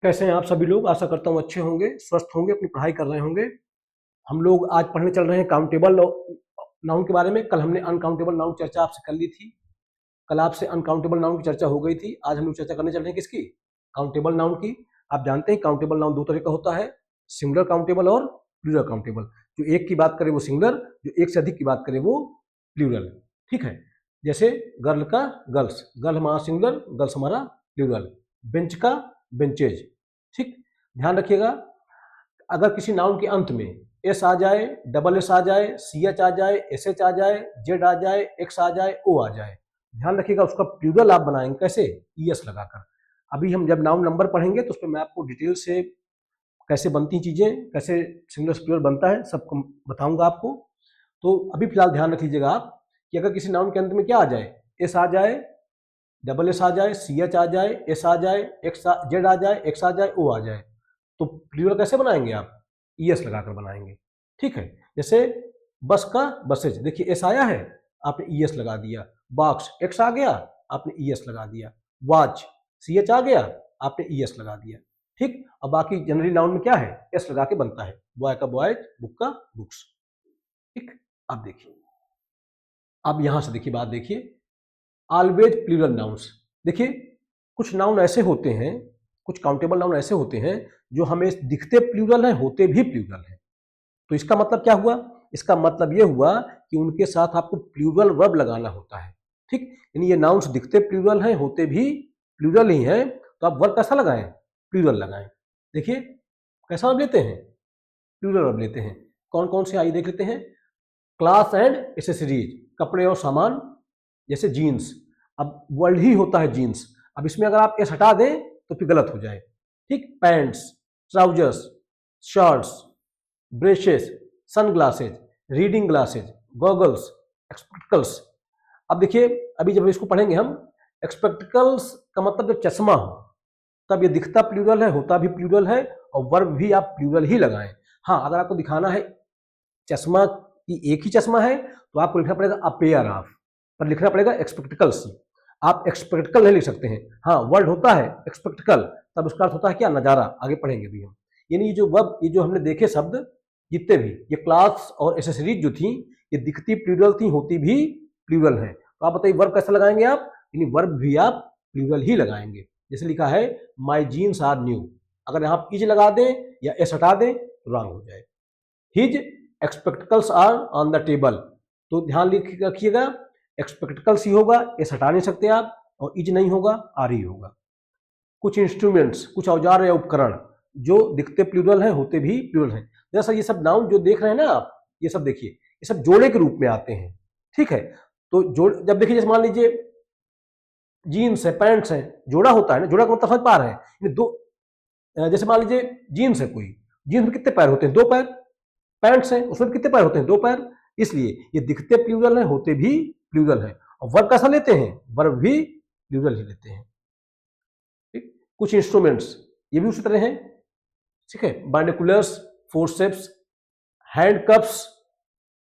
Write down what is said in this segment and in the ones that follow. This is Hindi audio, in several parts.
कैसे हैं आप सभी लोग। आशा करता हूँ अच्छे होंगे, स्वस्थ होंगे, अपनी पढ़ाई कर रहे होंगे। हम लोग आज पढ़ने चल रहे हैं काउंटेबल नाउन के बारे में। कल हमने अनकाउंटेबल नाउन चर्चा आपसे कर ली थी। कल आपसे अनकाउंटेबल नाउन की चर्चा हो गई थी। आज हम लोग चर्चा करने चल रहे हैं किसकी? काउंटेबल नाउन की। आप जानते हैं काउंटेबल नाउन दो तरह का होता है, सिंगुलर काउंटेबल और प्लूरल काउंटेबल। जो एक की बात करे वो सिंगुलर, जो एक से अधिक की बात करे वो प्लूरल। ठीक है, जैसे गर्ल का गर्ल्स, गर्ल हमारा सिंगुलर, गर्ल्स हमारा प्लूरल। बेंच का बेंचेज। ठीक, ध्यान रखिएगा, अगर किसी नाउन के अंत में एस आ जाए, डबल एस आ जाए, सी एच आ जाए, एस एच आ जाए, जेड आ जाए, एक्स आ जाए, ओ आ जाए, ध्यान रखिएगा उसका प्लूरल आप बनाएंगे कैसे? ईएस लगाकर। अभी हम जब नाउन नंबर पढ़ेंगे तो उस पर मैं आपको डिटेल से कैसे बनती चीजें, कैसे सिंगुलर प्लूरल बनता है, सब बताऊंगा आपको। तो अभी फिलहाल ध्यान रख लीजिएगा आप कि अगर किसी नाउन के अंत में क्या आ जाए, एस आ जाए, डबल एस आ जाए, सी एच आ जाए, एस आ जाए, एक्स जेड आ जाए, एक्स आ जाए, ओ आ जाए, तो प्लूरल कैसे बनाएंगे आप? ईएस लगाकर बनाएंगे। ठीक है, जैसे बस का बसेज, देखिए एस आया है, आपने ईएस लगा दिया। बॉक्स एक्स आ गया, आपने ईएस लगा दिया। वॉच सी एच आ गया, आपने ईएस लगा दिया। ठीक, और बाकी जनरली नाउन में क्या है? एस लगा के बनता है। बॉय का बॉयज, बुक का बुक्स। ठीक, अब देखिए, अब यहां से देखिए, बात देखिए, ऑलवेज प्लूरल नाउन्स। देखिए, कुछ नाउन ऐसे होते हैं, कुछ काउंटेबल नाउन ऐसे होते हैं जो हमें दिखते प्लूरल हैं, होते भी प्लूरल हैं। तो इसका मतलब क्या हुआ? इसका मतलब यह हुआ कि उनके साथ आपको प्लूरल वर्ब लगाना होता है। ठीक, यानी ये नाउन्स दिखते प्लूरल हैं, होते भी प्लूरल ही हैं, तो आप वर्ब कैसा लगाएं? प्लूरल लगाएं। देखिए कैसा वर्ब लेते हैं? प्लूरल वर्ब लेते हैं। कौन कौन से आइए देख लेते हैं। क्लास एंड एसेसरीज, कपड़े और सामान, जैसे जीन्स। अब वर्ड ही होता है जीन्स, अब इसमें अगर आप एस हटा दें तो फिर गलत हो जाए। ठीक, pants, trousers, shirts, braces, sunglasses, reading glasses, goggles, spectacles. अब देखिए, अभी जब इसको पढ़ेंगे हम, एक्सपेक्टिकल्स का मतलब जब चश्मा हो, तब ये दिखता प्लूरल है, होता भी प्लूरल है, और वर्ब भी आप प्लूरल ही लगाएं। हाँ, अगर आपको दिखाना है चश्मा की एक ही चश्मा है तो आपको लिखना पड़ेगा अ पेयर ऑफ, पर लिखना पड़ेगा एक्सपेक्टिकल्स। आप एक्सपेक्टिकल नहीं लिख सकते हैं। हाँ, वर्ड होता है एक्सपेक्टिकल, तब उसका अर्थ होता है क्या? नजारा। आगे पढ़ेंगे भी हम। यानी ये जो वर्ब, ये जो हमने देखे शब्द जितने भी, ये क्लास और एसेसरीज जो थी, ये दिखती प्लूरल थी, होती भी प्लूरल है। तो आप बताइए वर्ब कैसे लगाएंगे आप? यानी वर्ब भी आप प्लूरल ही लगाएंगे। जैसे लिखा है माई जीन्स आर न्यू, अगर यहाँ इज लगा दें या एस हटा दें तो रॉन्ग हो जाए। His spectacles are on the table, तो ध्यान रखिएगा, एक्सपेक्टिकल्स ही होगा, एस हटा नहीं सकते आप, और इज नहीं होगा, आर ही होगा। कुछ इंस्ट्रूमेंट्स, कुछ औजार या उपकरण जो दिखते प्लूरल हैं, होते भी प्लूरल हैं। जैसा ये सब नाउन जो देख रहे हैं ना आप, ये सब देखिए, ये सब जोड़े के रूप में आते हैं। ठीक है, तो जोड़ जब देखिए, जैसे मान लीजिए जीन्स है, पैंट्स है, जोड़ा होता है ना, जोड़ा का मतलब समझ पा रहे हैं? दो, जैसे मान लीजिए जीन्स है कोई, जीन्स में कितने पैर होते हैं? दो पैर। पैंट्स हैं, उसमें कितने पैर होते हैं? दो पैर। इसलिए ये दिखते प्लूरल हैं, होते भी प्लूरल हैं। और वर्ब कैसा लेते हैं? वर्ब भी प्लूरल ही लेते हैं। ठीक, कुछ इंस्ट्रूमेंट्स ये भी उसी तरह हैं। ठीक है, बाइनोकुलर्स, फोर्सेप्स, हैंडकप्स,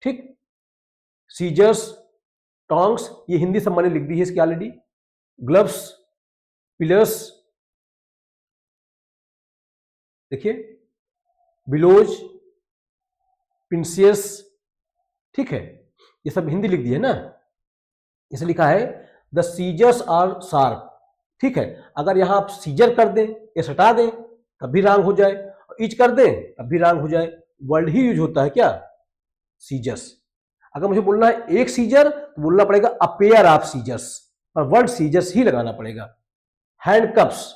ठीक, सीजर्स, टोंग्स, ये हिंदी सब मैंने लिख दी है इसकी ऑलरेडी। ग्लव्स, पिलर्स, देखिए, बिलोज, पिंसियस। ठीक है, ये सब हिंदी लिख दी है ना। इसे लिखा है द सीजर्स आर शार्प। ठीक है, अगर यहां आप सीजर कर दें, ये हटा दें, तब भी रॉन्ग हो जाए, इज कर दें तब भी रॉन्ग हो जाए। वर्ड ही यूज होता है क्या? सीजर्स। अगर मुझे बोलना है एक सीजर, तो बोलना पड़ेगा अ पेयर ऑफ सीजर्स, और वर्ड सीजर्स ही लगाना पड़ेगा। Handcuffs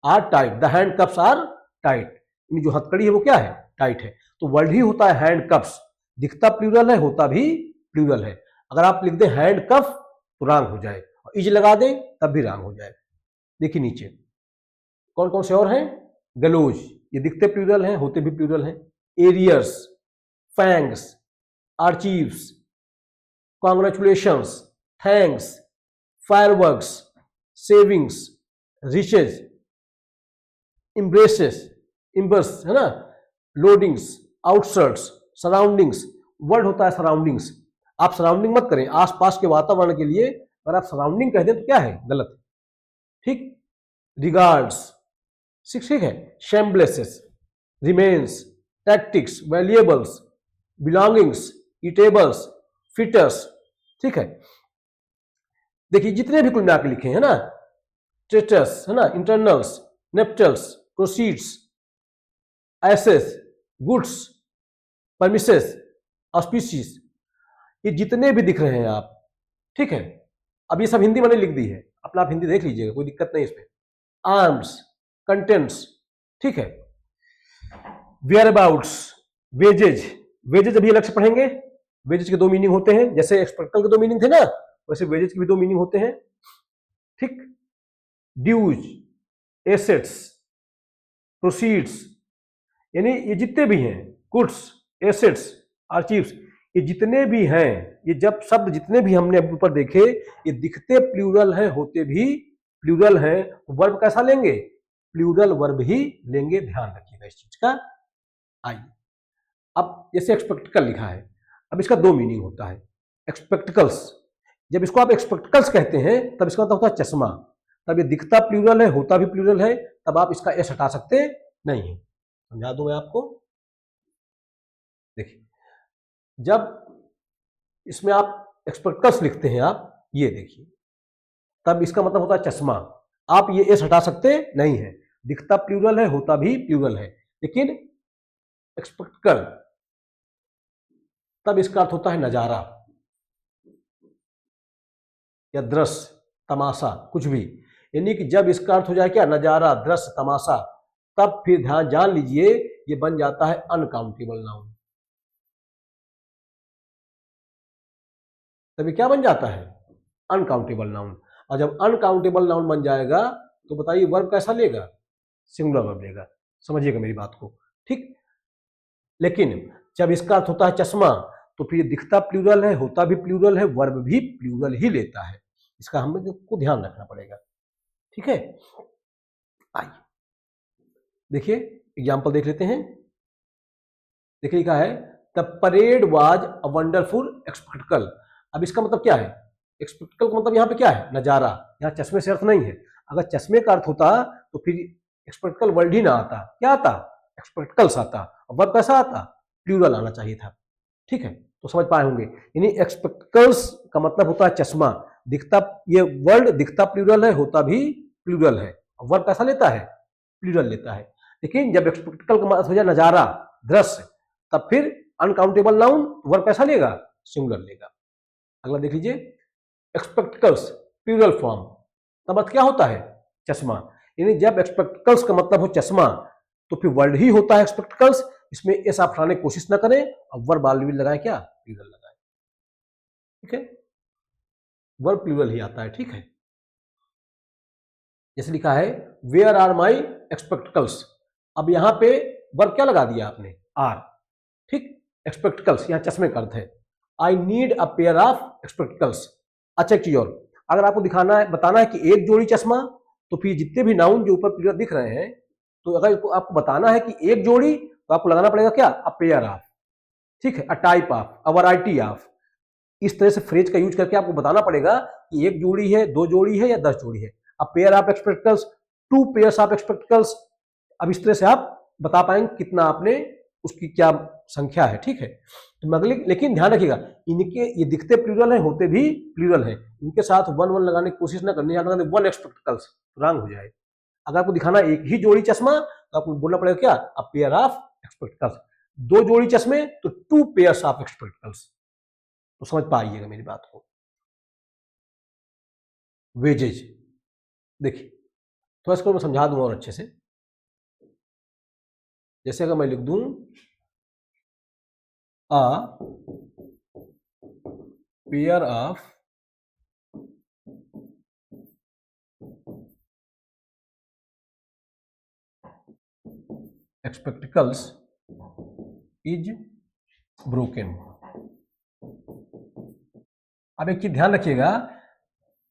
are tight, the handcuffs are tight, जो हथकड़ी है वो क्या है? टाइट है। तो वर्ड ही होता है हैंडकप्स, दिखता प्लूरल है, होता भी प्लूरल है। अगर आप लिख दें हैंडकफ तो रॉन्ग हो जाए, और इज लगा दें तब भी रॉन्ग हो जाए। देखिए नीचे कौन कौन से और हैं। गलोज, ये दिखते प्लूरल हैं, होते भी प्लूरल हैं। Arrears, fangs, archives, congratulations, thanks, fireworks, savings, riches, embraces, embers है ना, लोडिंग्स, आउटसर्ट्स, सराउंडिंग्स। वर्ड होता है सराउंडिंग्स। आप सराउंडिंग मत करें, आसपास के वातावरण के लिए अगर आप सराउंडिंग कह दें तो क्या है? गलत। ठीक, रिगार्ड्स, ठीक है, shambles, remains, tactics, valuables, belongings, eatables, fetters, ठीक है। देखिए जितने भी कुल मिला के लिखे हैं ना, ट्रेटस है ना, internals, nuptials, proceeds, ashes, goods, premises, auspices, ये जितने भी दिख रहे हैं आप, ठीक है। अब ये सब हिंदी मैंने लिख दी है, अपना आप हिंदी देख लीजिएगा, कोई दिक्कत नहीं इसमें। आर्म्स, कंटेंट्स, ठीक है। वेयर अबाउट्स, वेजेज, वेजेज अभी अलग से पढ़ेंगे। वेजेज के दो मीनिंग होते हैं, जैसे एक्सपेक्टल के दो मीनिंग थे ना, वैसे वेजेज के भी दो मीनिंग होते हैं, ठीक। ड्यूज, एसेट्स, प्रोसीड्स, यानी ये जितने भी हैं, गुड्स, एसेट्स, आर्चीव्स, ये जितने भी हैं, ये जब शब्द जितने भी हमने ऊपर देखे, ये दिखते प्लूरल हैं, होते भी प्लूरल हैं, वर्ब कैसा लेंगे? प्लूरल वर्ब ही लेंगे, ध्यान रखिएगा इस चीज का। आइए अब जैसे एक्सपेक्टिकल लिखा है, अब इसका दो मीनिंग होता है। एक्सपेक्टिकल्स, जब इसको आप एक्सपेक्टिकल्स कहते हैं तब इसका मतलब होता है चश्मा, तब ये दिखता प्लूरल है, होता भी प्लूरल है, तब आप इसका एस हटा सकते नहीं है। समझा दूं मैं आपको। देखिए जब इसमें आप एक्सपेक्टिकल्स लिखते हैं, आप ये देखिए, तब इसका मतलब होता है चश्मा, आप ये एस हटा सकते नहीं है, दिखता प्लूरल है, होता भी प्लूरल है। लेकिन एक्सपेक्टिकल तब इसका अर्थ होता है नजारा या दृश्य, तमाशा, कुछ भी, यानी कि जब इसका अर्थ हो जाए क्या? नजारा, दृश्य, तमाशा, तब फिर ध्यान जान लीजिए ये बन जाता है अनकाउंटेबल नाउन। तभी क्या बन जाता है? Uncountable noun. और जब अनकाउंटेबल नाउन बन जाएगा तो बताइए वर्ब कैसा लेगा? सिंगुलर वर्ब लेगा। समझिएगा मेरी बात को, ठीक। लेकिन जब इसका अर्थ होता है चश्मा तो फिर दिखता प्लूरल है, होता भी प्लूरल है, वर्ब भी प्लूरल ही लेता है। इसका हमें को ध्यान रखना पड़ेगा, ठीक है। आइए देखिए एग्जाम्पल देख लेते हैं। देखिए लिखा है the parade was a wonderful spectacle. अब इसका मतलब क्या है? एक्सपेक्टिकल का मतलब यहाँ पे क्या है? नजारा। यहाँ चश्मे से अर्थ नहीं है। अगर चश्मे का अर्थ होता तो फिर एक्सपेक्टिकल वर्ड ही ना आता, क्या आता? एक्सपेक्टिकल्स आता। वर्ब कैसा आता? प्लूरल आना चाहिए था, ठीक है। तो समझ पाए होंगे, यानी एक्सपेक्टिकल्स का मतलब होता है चश्मा, दिखता, ये वर्ड दिखता प्लूरल है, होता भी प्लूरल है, वर्ब कैसा लेता है? प्लूरल लेता है। लेकिन जब एक्सपेक्टिकल का मतलब हो जाए नजारा, दृश्य, तब फिर अनकाउंटेबल नाउन वर्ब कैसा लेगा? सिंगुलर लेगा। अगला देख लीजिए, एक्सपेक्टिकल्स प्लूरल फॉर्म, तब अर्थ क्या होता है? चश्मा। यानी जब एक्सपेक्टिकल्स का मतलब हो चश्मा तो फिर वर्ड ही होता है एक्सपेक्टिकल्स। इसमें एस आप हटाने की कोशिश ना करें और वर्ब ऑलरेडी लगाए, क्या? प्लूरल लगाए, ठीक है। वर्ब प्लूरल ही आता है, ठीक है। जैसे लिखा है वेयर आर माई एक्सपेक्टिकल्स। अब यहां पे वर्ब क्या लगा दिया आपने? आर, ठीक। एक्सपेक्टिकल्स यहाँ चश्मे का अर्थ है। I need a pair of spectacles. अच्छा एक चीज और, अगर आपको दिखाना है, बताना है कि एक जोड़ी चश्मा, तो फिर जितने भी नाउन जो ऊपर प्लूरल दिख रहे हैं, तो अगर आपको बताना है कि एक जोड़ी, तो आपको लगाना पड़ेगा क्या? अ पेयर ऑफ, ठीक है, a type of, a variety of. इस तरह से फ्रेज का यूज करके आपको बताना पड़ेगा कि एक जोड़ी है, दो जोड़ी है या 10 जोड़ी है। A pair of spectacles, two pairs of spectacles. अब इस तरह से आप बता पाएंगे कितना आपने, उसकी क्या संख्या है, ठीक है। तो अगले, लेकिन ध्यान रखिएगा इनके ये दिखते प्लूरल है, होते भी प्लूरल है, इनके साथ वन वन लगाने की कोशिश ना करनी, वन एक्सपेक्टिकल्स रॉन्ग हो जाए। अगर आपको दिखाना एक ही जोड़ी चश्मा तो आपको बोलना पड़ेगा क्या? A pair of spectacles. दो जोड़ी चश्मे तो टू पेयर्स ऑफ एक्सपेक्टिकल्स। तो समझ पाइएगा मेरी बात को। वेजेज, देखिए थोड़ा इसको मैं समझा दूंगा और अच्छे से। जैसे अगर मैं लिख दूं a pair of spectacles is broken. अब एक चीज ध्यान रखिएगा,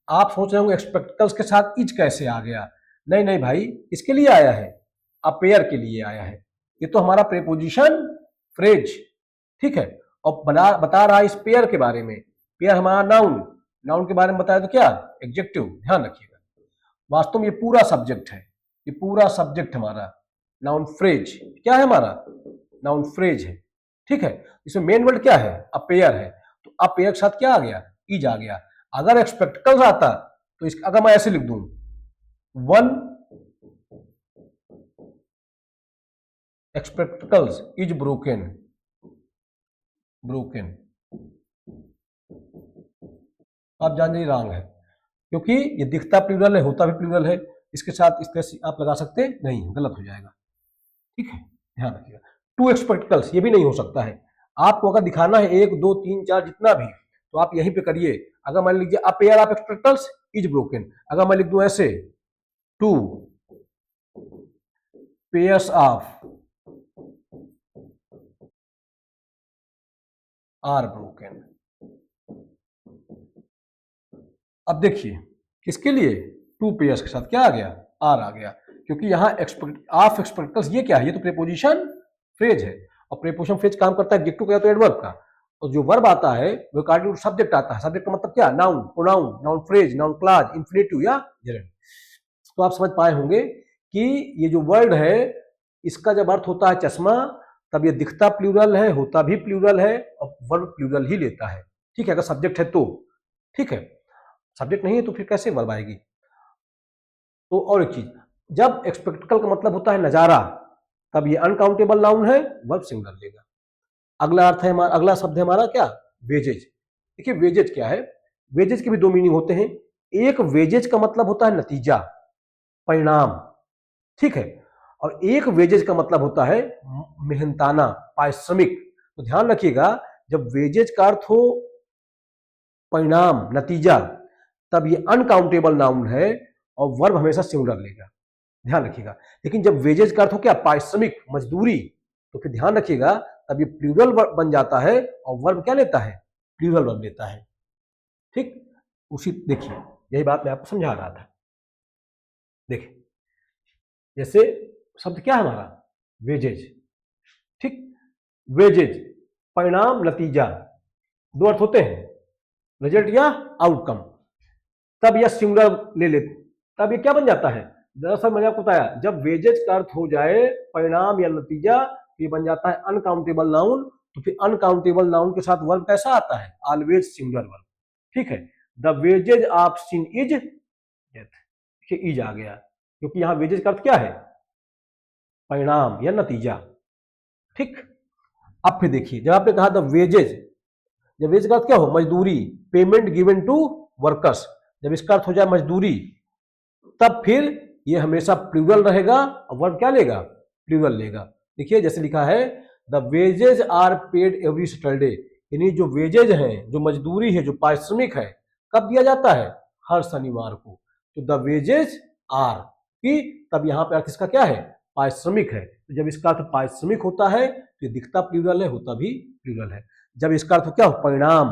आप सोच रहे होंगे एक्सपेक्टिकल्स के साथ इज कैसे आ गया? नहीं नहीं भाई, इसके लिए आया है, अपेयर के लिए आया है। ये तो हमारा प्रेपोजिशन फ्रेज, ठीक है। और बता रहा है इस पेयर के बारे में। पेयर हमारा नाउन, नाउन के बारे में बताया तो क्या? एडजेक्टिव। ध्यान रखिएगा, वास्तव में ये पूरा सब्जेक्ट है, ये पूरा सब्जेक्ट हमारा नाउन फ्रेज क्या है, हमारा नाउन फ्रेज है, ठीक है। इसमें मेन वर्ड क्या है, अपेयर है, तो अपेयर के साथ क्या आ गया, इज आ गया। अगर एक्सपेक्टिकल्स आता तो अगर मैं ऐसे लिख दूं, वन एक्सपेक्टिकल्स इज ब्रोकन, ब्रोकन, आप जान जाइए रॉन्ग है, क्योंकि ये दिखता प्लूरल है, होता भी प्लूरल है, इसके साथ इस तरह से आप लगा सकते नहीं, गलत हो जाएगा, ठीक है, ध्यान रखिएगा। टू एक्सपेक्टिकल्स ये भी नहीं हो सकता है। आपको अगर दिखाना है 1 2 3 4 जितना भी, तो आप यहीं पे करिए। अगर मान लीजिए a pair of spectacles is broken, अगर मैं लिख दूं ऐसे, two pairs of are broken. अब देखिए किसके लिए, टू पेयर्स के साथ क्या आ गया, आर आ गया, क्योंकि यहाँ ऑफ एक्सपेक्टिकल्स ये क्या है, ये तो प्रीपोजिशन फ्रेज है, और प्रीपोजिशन फ्रेज काम करता है एडजेक्टिव का या तो एडवर्ब का, और जो वर्ब आता है वो कार्डिनल सब्जेक्ट आता है। सब्जेक्ट का मतलब क्या, noun, pronoun, noun phrase, noun clause, infinitive या जेरेंड। तो आप समझ पाए होंगे कि ये जो वर्ड है इसका जब अर्थ होता है चश्मा, तब ये दिखता प्लूरल है, होता भी प्लूरल है, और वर्ब प्लूरल ही लेता है, ठीक है, अगर सब्जेक्ट है तो, ठीक है। सब्जेक्ट नहीं है तो फिर कैसे वर्ब आएगी। तो और एक चीज, जब एक्सपेक्टिकल का मतलब होता है नजारा, तब ये अनकाउंटेबल नाउन है, वर्ब सिंगुलर लेगा। अगला अर्थ है हमारा, अगला शब्द है हमारा क्या, वेजेज। देखिए वेजेज क्या है, वेजेज के भी दो मीनिंग होते हैं। एक वेजेज का मतलब होता है नतीजा, परिणाम, ठीक है, और एक वेजेज का मतलब होता है मेहनताना, पारिश्रमिक। तो ध्यान रखिएगा, जब वेजेज का अर्थ हो परिणाम, नतीजा, तब ये अनकाउंटेबल नाउन है और वर्ब हमेशा सिंगुलर लेगा, ध्यान रखिएगा। लेकिन जब वेजेज का अर्थ हो क्या, पारिश्रमिक, मजदूरी, तो फिर ध्यान रखिएगा तब ये प्लूरल वर्ब बन जाता है और वर्ब क्या लेता है, प्लूरल वर्ब लेता है, ठीक। उसी देखिए यही बात मैं आपको समझा रहा था। देखिए जैसे शब्द क्या है हमारा, वेजेज, ठीक, वेजेज परिणाम, नतीजा, दो अर्थ होते हैं, रिजल्ट या आउटकम। तब यह सिंगुलर ले लेते, तब ये क्या बन जाता है, दरअसल मैंने आपको बताया, जब वेजेज का अर्थ हो जाए परिणाम या नतीजा, तो ये बन जाता है अनकाउंटेबल नाउन। तो फिर अनकाउंटेबल नाउन के साथ वर्ब कैसा आता है, ऑलवेज सिंगुलर वर्ब, ठीक है। The wages of sin is death, देखिए इज आ गया, क्योंकि यहां वेजेज का अर्थ क्या है, परिणाम या नतीजा, ठीक। अब फिर देखिए, जब आपने कहा द वेजेज, जब वेज का अर्थ क्या हो, मजदूरी, पेमेंट गिवन टू वर्कर्स, जब इसका अर्थ हो जाए मजदूरी, तब फिर ये हमेशा प्लूरल रहेगा और वर्ब क्या लेगा, प्लूरल लेगा। देखिए जैसे लिखा है, the wages are paid every Saturday, यानी जो वेजेज हैं, जो मजदूरी है, जो पारिश्रमिक है, कब दिया जाता है, हर शनिवार को। तो द वेजेज आर की, तब यहां पे अर्थ इसका क्या है, पारिश्रमिक है। तो जब इसका अर्थ पारिश्रमिक होता है तो ये दिखता प्लूरल है, होता भी प्लूरल है। जब इसका अर्थ क्या हो, परिणाम,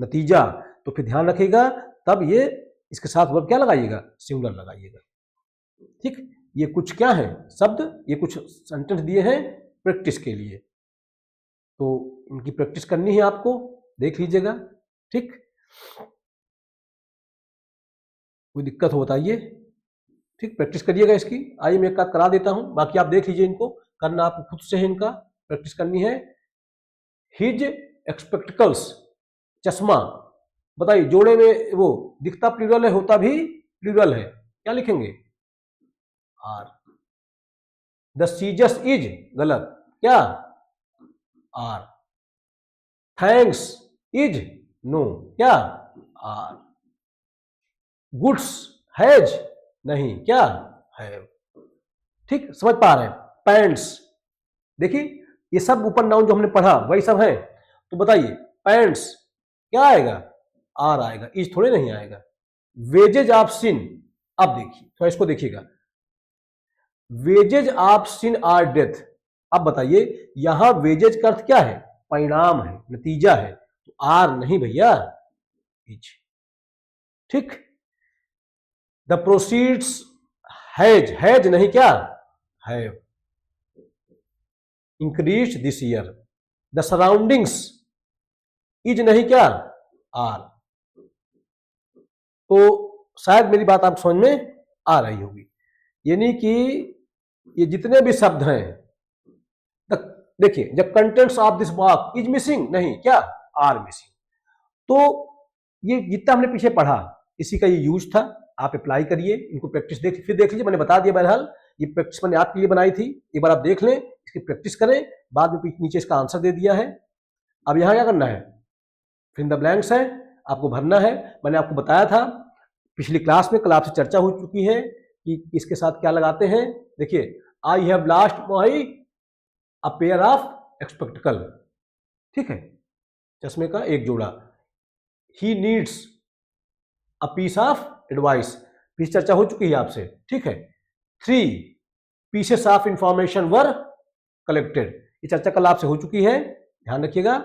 नतीजा, तो फिर ध्यान रखिएगा तब ये इसके साथ वर्ब क्या लगाइएगा, सिंगुलर लगाइएगा, ठीक। ये कुछ क्या है शब्द, ये कुछ सेंटेंस दिए हैं प्रैक्टिस के लिए, तो इनकी प्रैक्टिस करनी है आपको, देख लीजिएगा, ठीक। कोई दिक्कत हो बताइए, ठीक, प्रैक्टिस करिएगा इसकी। आइए मैं एक आध करा देता हूं, बाकी आप देख लीजिए, इनको करना आपको खुद से है, इनका प्रैक्टिस करनी है। हिज एक्सपेक्टिकल्स, चश्मा, बताइए जोड़े में वो दिखता प्लूरल है, होता भी प्लूरल है, क्या लिखेंगे, आर। द सीजस इज, गलत, क्या, आर। थैंक्स इज, नो, क्या, आर। गुड्स हैज, नहीं, क्या, हैव, ठीक, समझ पा रहे हैं। पैंट्स, देखिए ये सब ऊपर नाउन जो हमने पढ़ा वही सब है, तो बताइए पैंट्स क्या आएगा, आर आएगा, इज थोड़े नहीं आएगा। वेजेज ऑफ सिन, अब देखिए थोड़ा इसको देखिएगा, wages of sin are death. अब बताइए यहां वेजेज का अर्थ क्या है, परिणाम है, नतीजा है, तो आर नहीं भैया, इज, ठीक। द प्रोसीड्स हैज, हैज नहीं, क्या, have increase this year. The surroundings is नहीं, क्या, आर। तो शायद मेरी बात आप समझ में आ रही होगी। यानी कि ये जितने भी शब्द हैं, देखिए, the contents of this box is missing, नहीं क्या, आर मिसिंग। तो ये जितना हमने पीछे पढ़ा इसी का ये यूज था। आप अप्लाई करिए, इनको प्रैक्टिस फिर देख लीजिए। मैंने बता दिया बहरहाल, ये प्रैक्टिस मैंने आपके लिए बनाई थी, एक बार आप देख लें, इसकी प्रैक्टिस करें। बाद में नीचे इसका आंसर दे दिया है। अब यहाँ क्या करना है, फिर इन द ब्लैंक्स है, आपको भरना है। मैंने आपको बताया था पिछली क्लास में, कल आपसे चर्चा हो चुकी है कि इसके साथ क्या लगाते हैं। देखिए, I have lost my a pair of spectacle, ठीक है, चश्मे का एक जोड़ा। He needs a piece of advice, piece चर्चा हो चुकी है आपसे, ठीक है। 3 pieces of information were collected, ये चर्चा कल आपसे हो चुकी है, ध्यान रखिएगा।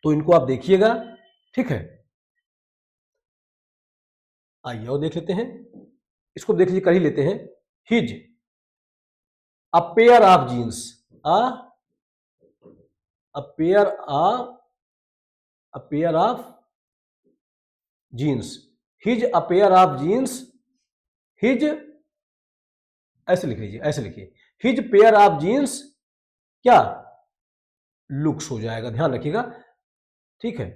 तो इनको आप देखिएगा, ठीक है। आइए और देख लेते हैं, इसको देख लीजिए, कर ही लेते हैं। His a pair of jeans, a pair of jeans, his a pair of jeans, his, ऐसे लिख लीजिए, ऐसे लिखिए, हिज पेयर ऑफ जीन्स क्या, लुक्स हो जाएगा, ध्यान रखिएगा, ठीक है।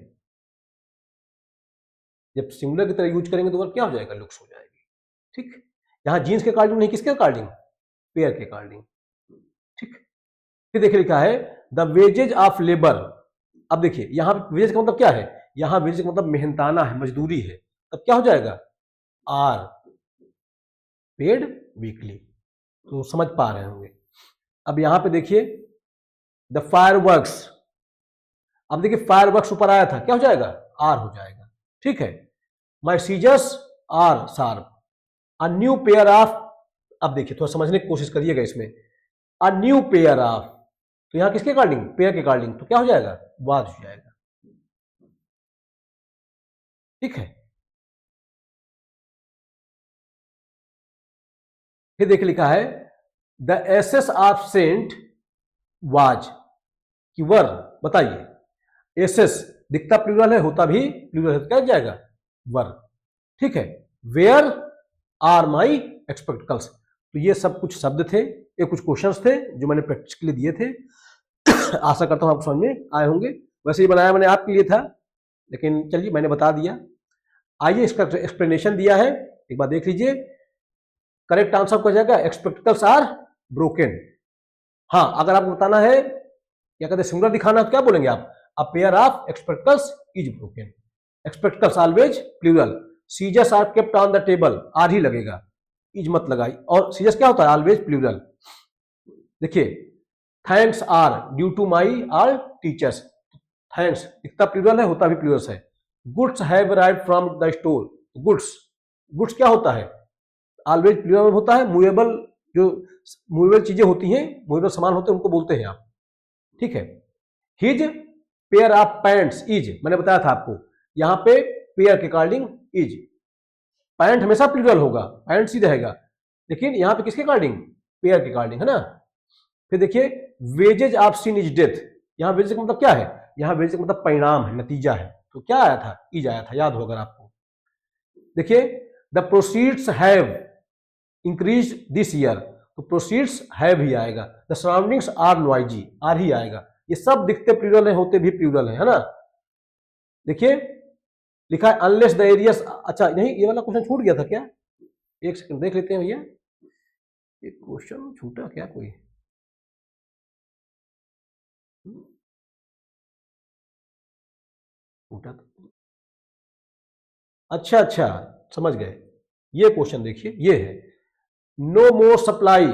जब सिंगुलर की तरह यूज करेंगे तो क्या हो जाएगा, लुक्स हो जाएगी, ठीक। यहां जीन्स के अकॉर्डिंग नहीं, किसके अकॉर्डिंग, पेयर के अकॉर्डिंग, ठीक। फिर देखिए लिखा है द वेजेज ऑफ लेबर। अब देखिए यहां वेजेज का मतलब क्या है, यहां वेजेज का मतलब मेहनताना है, मजदूरी है, तब क्या हो जाएगा, आर पेड वीकली। तो समझ पा रहे होंगे। अब यहां पे देखिए द फायरवर्क्स, अब देखिए फायरवर्क्स ऊपर आया था, क्या हो जाएगा, आर हो जाएगा, ठीक है। My scissors are sharp, a new pair of, अब देखिए थोड़ा समझने की कोशिश करिएगा इसमें, अ न्यू पेयर ऑफ, तो यहां किसके अकॉर्डिंग, पेयर के अकॉर्डिंग, तो क्या हो जाएगा, वाज हो जाएगा, ठीक है। फिर देखिए लिखा है the ashes of saint was, कि वर, बताइए, एसेस दिखता प्लूरल है, होता भी प्लूरल है, तो क्या हो जाएगा, वर, ठीक है। वेयर आर माई एक्सपेक्टिकल्स, तो ये सब कुछ शब्द थे, ये कुछ क्वेश्चंस थे जो मैंने प्रैक्टिस के लिए दिए थे। आशा करता हूं आप समझ में आए होंगे। वैसे ही बनाया मैंने आपके लिए था, लेकिन चलिए मैंने बता दिया। आइए इसका एक्सप्लेनेशन दिया है, एक बार देख लीजिए। करेक्ट आंसर हो जाएगा एक्सपेक्टिकल्स आर ब्रोकन। हाँ, अगर आपको बताना है, क्या कहते हैं, सिंगुलर दिखाना है, तो क्या बोलेंगे आप, a pair of spectacles is broken. Spectacles always plural, scissors are kept on the table, are ही लगेगा, इज मत लगाई। और सीजर्स क्या होता है, ऑलवेज प्लूरल। देखिए thanks are due to my are teachers, thanks इतना प्लूरल है, होता भी प्लूरल है। Goods have arrived from the store, goods, goods क्या होता है, ऑलवेज प्लूरल होता है। मूवेबल, जो मूवेबल चीजें होती हैं, मूवेबल सामान होते हैं, उनको बोलते हैं आप, ठीक है। His pair of pants is, मैंने बताया था आपको, यहां पे पेयर के अकॉर्डिंग इज, पैंट हमेशा प्लूरल होगा, पैंट्स ही रहेगा, लेकिन यहां पे किसके अकॉर्डिंग, पेयर के अकॉर्डिंग, है ना। फिर देखिए wages of sin is death, यहां वेजेज का मतलब क्या है, यहां वेजेज का मतलब परिणाम है, नतीजा है, तो क्या आया था, इज आया था, याद हो अगर आपको। देखिए the proceeds have increase this year, तो प्रोसीड्स हैव ही आएगा। The surroundings are noisy, are ही आएगा। ये सब दिखते प्लूरल है, होते भी प्लूरल है ना। देखिए लिखा है अनलेस द एरियस, अच्छा नहीं, ये वाला क्वेश्चन छूट गया था क्या, एक सेकंड देख लेते हैं भैया, एक क्वेश्चन छूटा क्या कोई, छूटा था, अच्छा अच्छा, समझ गए। ये क्वेश्चन देखिए, ये है no more supply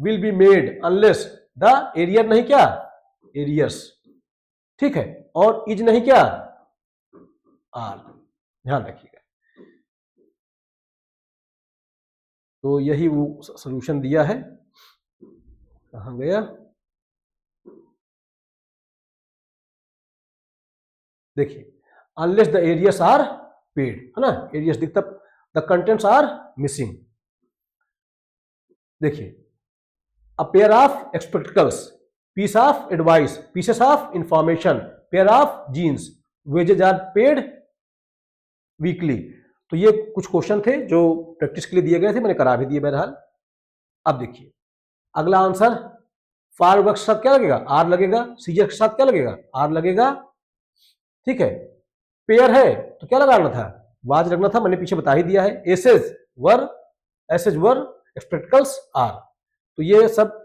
will be made unless the arrear, नहीं क्या, एरियर्स, ठीक है। और इज नहीं क्या, आर, ध्यान रखिएगा। तो यही वो सॉल्यूशन दिया है, कहां गया, देखिए unless the arrears are paid, है ना, एरियस दिखता, द कंटेंट्स आर मिसिंग। देखिए a pair of spectacles, piece of advice, pieces of information, pair of jeans, wages are paid weekly. तो ये कुछ क्वेश्चन थे जो प्रैक्टिस के लिए दिए गए थे, मैंने करा भी दिए बहरहाल। अब देखिए अगला आंसर, फार वर्क के साथ क्या लगेगा, आर लगेगा। सीजर के साथ क्या लगेगा, आर लगेगा। ठीक है, पेयर है तो क्या लगाना था, वाज लगना था, मैंने पीछे बता ही दिया है। Ashes were, ashes were, spectacles are. तो ये सब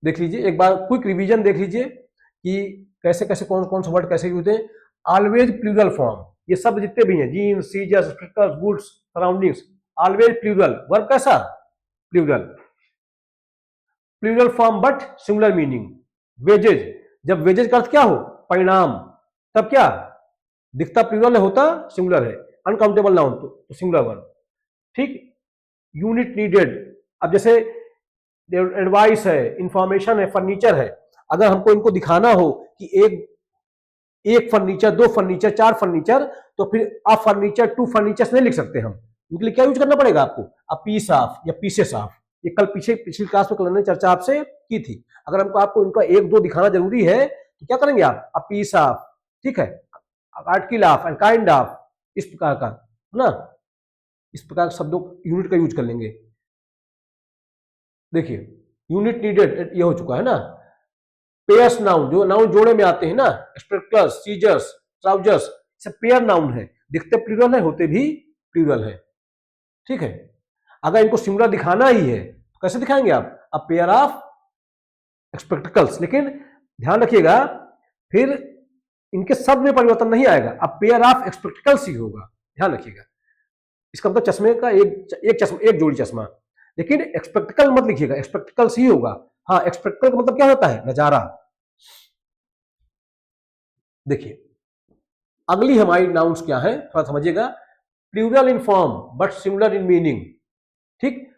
देख लीजिए, एक बार क्विक रिवीजन देख लीजिए कि कैसे कैसे कौन कौन से वर्ड कैसे यूज होते हैं। ऑलवेज प्लूरल फॉर्म, ये सब जितने भी हैं, jeans, scissors, spectacles, goods, surroundings, always plural. Verb कैसा, plural. Plural form but singular meaning. Wages, जब वेजेज का अर्थ क्या हो, परिणाम, तब क्या दिखता प्लूरल है, होता सिंगुलर है। अनकाउंटेबल नाउन तो सिंगुलर वर्ब। ठीक। यूनिट नीडेड, अब जैसे एडवाइस है, इंफॉर्मेशन है, फर्नीचर है, अगर हमको इनको दिखाना हो कि एक फर्नीचर, दो फर्नीचर, चार फर्नीचर, तो फिर अ फर्नीचर, टू फर्नीचर नहीं लिख सकते हम। उनके लिए क्या यूज करना पड़ेगा आपको, अ पीस ऑफ या पीसेस ऑफ। ये कल पिछली क्लास में कल चर्चा आपसे की थी। अगर हमको आपको इनका एक दो दिखाना जरूरी है तो क्या करेंगे आप, अ पीस ऑफ, ठीक है, article of and kind of, इस प्रकार का है ना, इस प्रकार शब्दों यूनिट का यूज कर लेंगे। देखिए यूनिट नीडेड ये हो चुका है ना। पेयर्स नाउन, जो नाउन जोड़े में आते हैं ना, स्पेक्टिकल्स, सीजर्स, ट्राउजर्स, सब पेयर नाउन है, दिखते प्लूरल है, होते भी प्लूरल है। ठीक है, अगर इनको सिंगुलर दिखाना ही है तो कैसे दिखाएंगे आप, अ पेयर ऑफ स्पेक्टिकल्स। लेकिन ध्यान रखिएगा फिर इनके शब्द में परिवर्तन नहीं आएगा, अ पेयर ऑफ स्पेक्टिकल्स ही होगा, ध्यान रखिएगा। इसका मतलब चश्मे का एक जोड़ी चश्मा, लेकिन एक्सपेक्टिकल मत लिखिएगा, एक्सपेक्टिकल्स ही होगा। हाँ, एक्सपेक्टिकल का मतलब क्या होता है, नजारा। देखिए अगली हमारी नाउन्स क्या है, थोड़ा समझिएगा। Plural in form but similar in meaning. ठीक,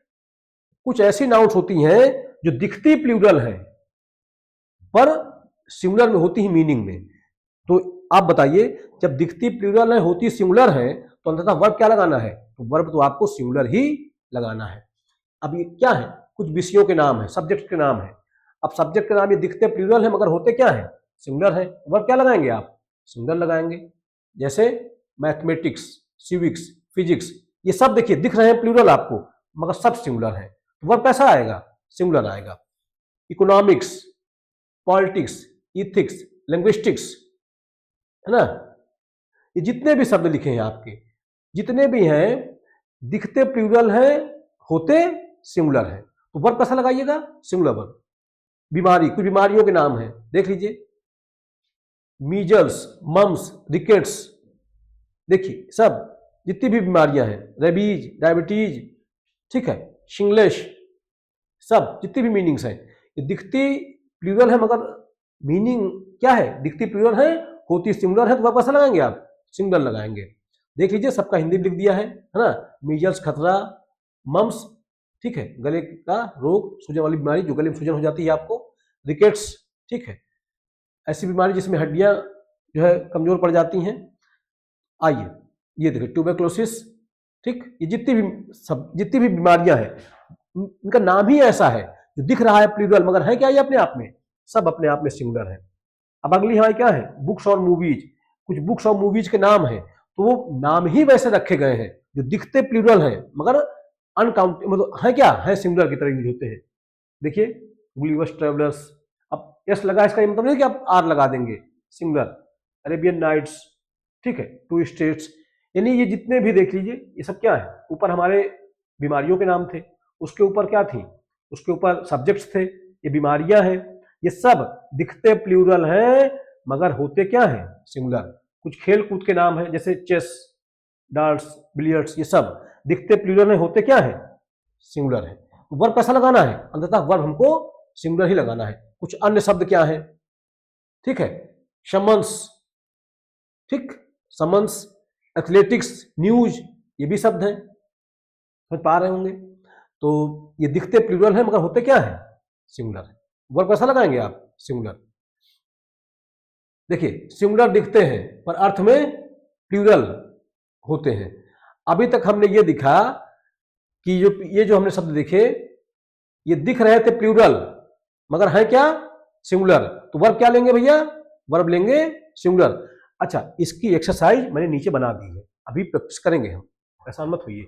कुछ ऐसी नाउन्स होती हैं जो दिखती प्लूरल है पर सिमिलर में होती ही मीनिंग में। तो आप बताइए, जब दिखती प्लूरल है, होती सिंगुलर है, तो अंततः वर्ब क्या लगाना है, तो वर्ब तो आपको सिंगुलर ही लगाना है। अब ये क्या है, कुछ विषयों के नाम है, सब्जेक्ट के नाम है। अब सब्जेक्ट के नाम ये दिखते प्लूरल है मगर होते क्या है, सिंगुलर है, वर्ब क्या लगाएंगे आप, सिंगुलर लगाएंगे। जैसे मैथमेटिक्स, सिविक्स, फिजिक्स, ये सब देखिए दिख रहे हैं प्लूरल आपको मगर सब सिंगुलर है, तो वर्ब कैसा आएगा, सिंगुलर आएगा। इकोनॉमिक्स, पॉलिटिक्स, इथिक्स, लिंग्विस्टिक्स, है ना, ये जितने भी शब्द लिखे हैं आपके, जितने भी हैं, दिखते प्लूरल हैं, होते सिंगुलर है, तो वर्ब कैसा लगाइएगा, सिंगुलर वर्ब। बीमारी, कुछ बीमारियों के नाम है, देख लीजिए, मीजल्स, मम्स, रिकेट्स, देखिए सब जितनी भी बीमारियां हैं, रेबीज, डायबिटीज, ठीक है, शिंग्लिश, सब जितनी भी मीनिंग्स हैं, ये दिखती प्लूरल है मगर मीनिंग क्या है, दिखती प्लूरल है, होती सिंगुलर है, तो वर्ब कैसा लगाएंगे आप, सिंगुलर लगाएंगे। देख लीजिए सबका हिंदी लिख दिया है ना। मीजल्स खतरा, मम्स, ठीक है, गले का रोग, सूजन वाली बीमारी जो गले में सूजन हो जाती है आपको, रिकेट्स, ठीक है, ऐसी बीमारी जिसमें हड्डियां जो है कमजोर पड़ जाती हैं। आइए ये देखिए ट्यूबरक्लोसिस, ठीक, ये जितनी भी बीमारियां हैं, इनका नाम ही ऐसा है जो दिख रहा है प्लूरल मगर है क्या ये अपने आप में, सब अपने आप में सिंगुलर है। अब अगली हमारी क्या है, बुक्स और मूवीज, कुछ बुक्स और मूवीज के नाम है, तो वो नाम ही वैसे रखे गए हैं जो दिखते प्लूरल हैं मगर अनकाउंट, मतलब है क्या, है सिंगुलर की तरह यूज होते हैं। देखिए गुलिवर्स ट्रेवलर्स, अब एस लगा, इसका मतलब नहीं कि आप आर लगा देंगे, सिंगुलर। अरेबियन नाइट्स, ठीक है, टू स्टेट्स, यानी ये जितने भी देख लीजिए ये सब क्या है, ऊपर हमारे बीमारियों के नाम थे, उसके ऊपर क्या थी, उसके ऊपर सब्जेक्ट्स थे, ये बीमारियां हैं, ये सब दिखते प्लूरल हैं मगर होते क्या है, सिंगुलर। कुछ खेल कूद के नाम है जैसे चेस, डार्ट्स, बिलियर्ड्स, ये सब दिखते प्लूरल है, होते क्या है, सिंगुलर है। तो वर्ब कैसा लगाना है, अंततः वर्ब हमको सिंगुलर ही लगाना है। कुछ अन्य शब्द क्या है, ठीक है, समन्स, ठीक, समन्स, एथलेटिक्स, न्यूज, ये भी शब्द हैं, समझ पा रहे होंगे। तो ये दिखते प्लूरल है मगर होते क्या है, सिंगुलर है, वर्ब कैसा लगाएंगे आप, सिंगुलर। देखिए सिंगुलर दिखते हैं पर अर्थ में प्लूरल होते हैं। अभी तक हमने ये दिखा कि ये जो हमने शब्द देखे, ये दिख रहे थे प्लूरल मगर है क्या, सिंगुलर, तो वर्ब क्या लेंगे भैया, वर्ब लेंगे सिंगुलर। अच्छा, इसकी एक्सरसाइज मैंने नीचे बना दी है, अभी प्रैक्टिस करेंगे हम, ऐसा मत होइए।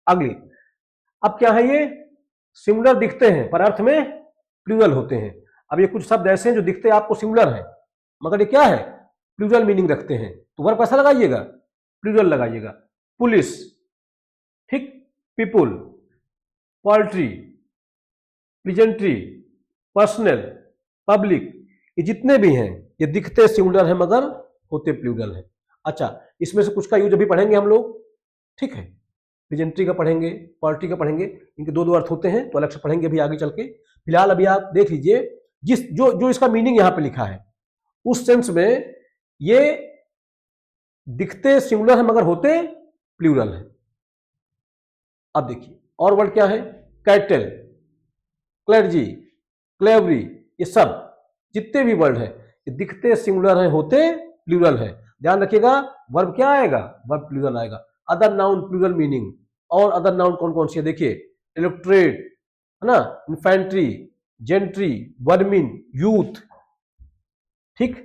अगली, अब क्या है, ये सिमिलर दिखते हैं पर अर्थ में प्लूरल होते हैं। अब ये कुछ शब्द ऐसे हैं जो दिखते आपको सिमिलर हैं मगर ये क्या है, प्लूरल मीनिंग रखते हैं, तो वर्ब कैसा लगाइएगा, प्लूरल लगाइएगा। पुलिस, ठीक, पीपुल, पोल्ट्री, प्लीजेंट्री, पर्सनल, पब्लिक, ये जितने भी हैं ये दिखते सिंगुलर हैं मगर होते प्लूरल हैं। अच्छा, इसमें से कुछ का यूज अभी पढ़ेंगे हम लोग, ठीक है, प्लीजेंट्री का पढ़ेंगे, पोल्ट्री का पढ़ेंगे, इनके दो दो अर्थ होते हैं तो अलग से पढ़ेंगे अभी आगे चल के। फिलहाल अभी आप देख लीजिए जिस जो जो इसका मीनिंग यहां पे लिखा है उस सेंस में ये दिखते सिंगुलर है मगर होते प्लूरल है। अब देखिए और वर्ड क्या है, कैटल, क्लर्जी, क्लेवरी, ये सब जितने भी वर्ड है ये दिखते सिंगुलर है होते प्लूरल है। ध्यान रखिएगा वर्ब क्या आएगा, वर्ब प्लूरल आएगा। अदर नाउन प्लूरल मीनिंग, और अदर नाउन कौन कौन सी है देखिए, इलेक्ट्रेट है ना, इन्फेंट्री, जेंट्री, वर्मिन, यूथ, ठीक।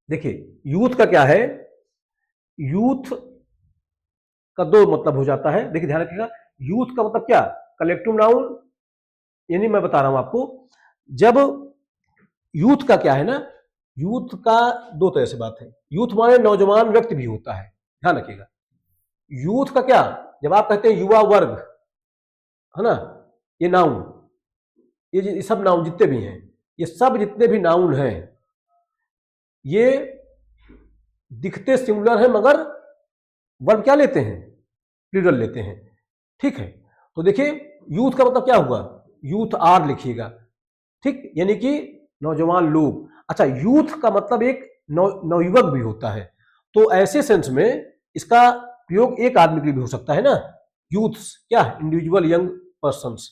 देखिए यूथ का क्या है, यूथ का दो मतलब हो जाता है, देखिए ध्यान रखिएगा, यूथ का मतलब क्या, कलेक्टिव नाउन, यानी मैं बता रहा हूं आपको, जब यूथ का क्या है ना, यूथ का दो तरह से बात है, यूथ माने नौजवान व्यक्ति भी होता है, ध्यान रखिएगा। यूथ का क्या, जब आप कहते हैं युवा वर्ग, है ना, ये नाउन, ये सब नाउन जितने भी हैं, ये सब जितने भी नाउन हैं ये दिखते सिंगुलर हैं मगर वर्ब क्या लेते हैं, प्लूरल लेते हैं, ठीक है। तो देखिए यूथ का मतलब क्या हुआ, यूथ आर लिखिएगा, ठीक, यानी कि नौजवान लोग। अच्छा, यूथ का मतलब एक नवयुवक भी होता है, तो ऐसे सेंस में इसका प्रयोग एक आदमी के लिए भी हो सकता है ना, यूथ्स क्या है, इंडिविजुअल यंग पर्सन्स,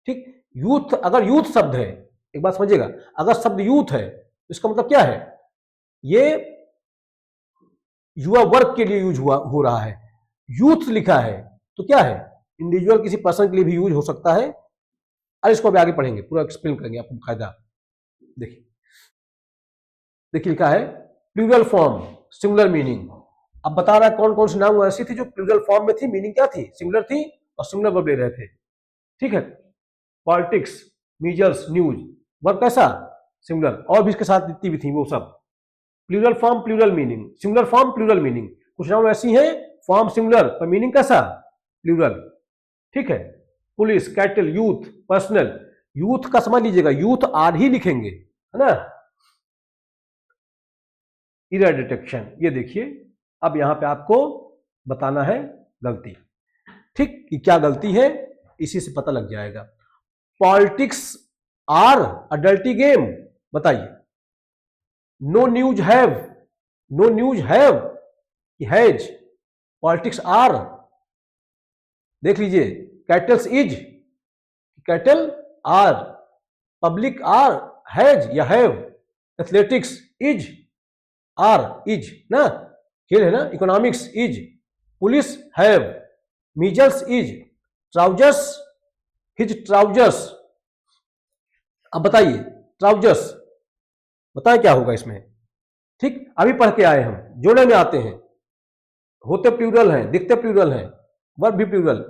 ठीक। यूथ, अगर यूथ शब्द है, एक बात समझिएगा, अगर शब्द यूथ है तो इसका मतलब क्या है, ये युवा वर्ग के लिए यूज हो रहा है। यूथ लिखा है तो क्या है, इंडिविजुअल किसी पर्सन के लिए भी यूज हो सकता है। अरे इसको अभी आगे पढ़ेंगे, पूरा एक्सप्लेन करेंगे आपको फायदा। देखिए देखिए लिखा है प्लूरल फॉर्म सिंगुलर मीनिंग। अब बता रहा है कौन कौन सी नाउन ऐसी थी जो प्लूरल फॉर्म में थी, मीनिंग क्या थी, सिंगुलर थी और सिंगुलर वर्ब ले रहे थे, ठीक है। पॉलिटिक्स, मीजल्स, न्यूज, वर्ब कैसा, सिंगुलर, और भी इसके साथ जितनी भी थी वो सब plural form plural meaning, singular form plural meaning. कुछ नाउन ऐसी हैं फॉर्म सिंगुलर पर मीनिंग कैसा, प्लूरल, ठीक है। Police, cattle, youth, personnel, youth का समझ लीजिएगा, यूथ आर ही लिखेंगे, है ना। एरर डिटेक्शन, ये देखिए अब यहां पे आपको बताना है गलती, ठीक, कि क्या गलती है, इसी से पता लग जाएगा। पॉलिटिक्स आर अडल्टी गेम, बताइए। No news have, no news have कि हैज, पॉलिटिक्स आर, देख लीजिए। Cattles is, cattle are, public are, has या have, athletics is, are, is ना, खेल है ना, economics is, police have, measles is, trousers his trousers. अब बताइए ट्राउजर्स, बताए क्या होगा इसमें, ठीक। अभी पढ़ के आए हम, जोड़े में आते हैं, होते प्लूरल हैं, दिखते प्लूरल हैं, वर्ब भी प्लूरल,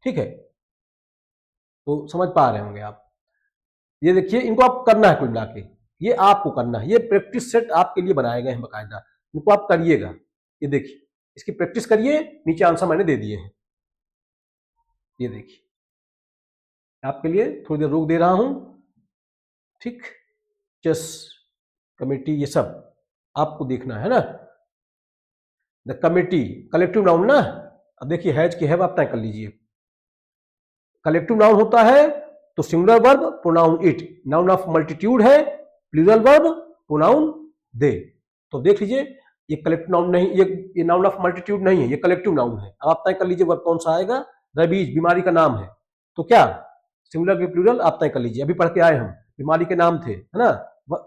ठीक है। तो समझ पा रहे होंगे आप। ये देखिए इनको आप करना है कुल मिला के, ये आपको करना है, ये प्रैक्टिस सेट आपके लिए बनाए गए हैं बाकायदा, इनको आप करिएगा। ये देखिए इसकी प्रैक्टिस करिए, नीचे आंसर मैंने दे दिए हैं, ये देखिए आपके लिए थोड़ी देर रोक दे रहा हूं, ठीक। चेस कमेटी ये सब आपको देखना है ना। द कमेटी कलेक्टिव नाउन ना, अब देखिए हैज की हैव आप तय कर लीजिए। कलेक्टिव नाउन होता है तो singular verb pronoun it, noun of multitude है प्लूरल वर्ब प्रोनाउन दे। तो देख लीजिए ये कलेक्टिव नाउन नहीं, ये नाउन ऑफ मल्टीट्यूड नहीं है, ये कलेक्टिव नाउन है। अब आप तय कर लीजिए वर्ब कौन सा आएगा, रबीज बीमारी का नाम है, तो क्या सिंगुलर के प्लूरल आप तय कर लीजिए। अभी पढ़ के आए हम, बीमारी के नाम थे, है ना,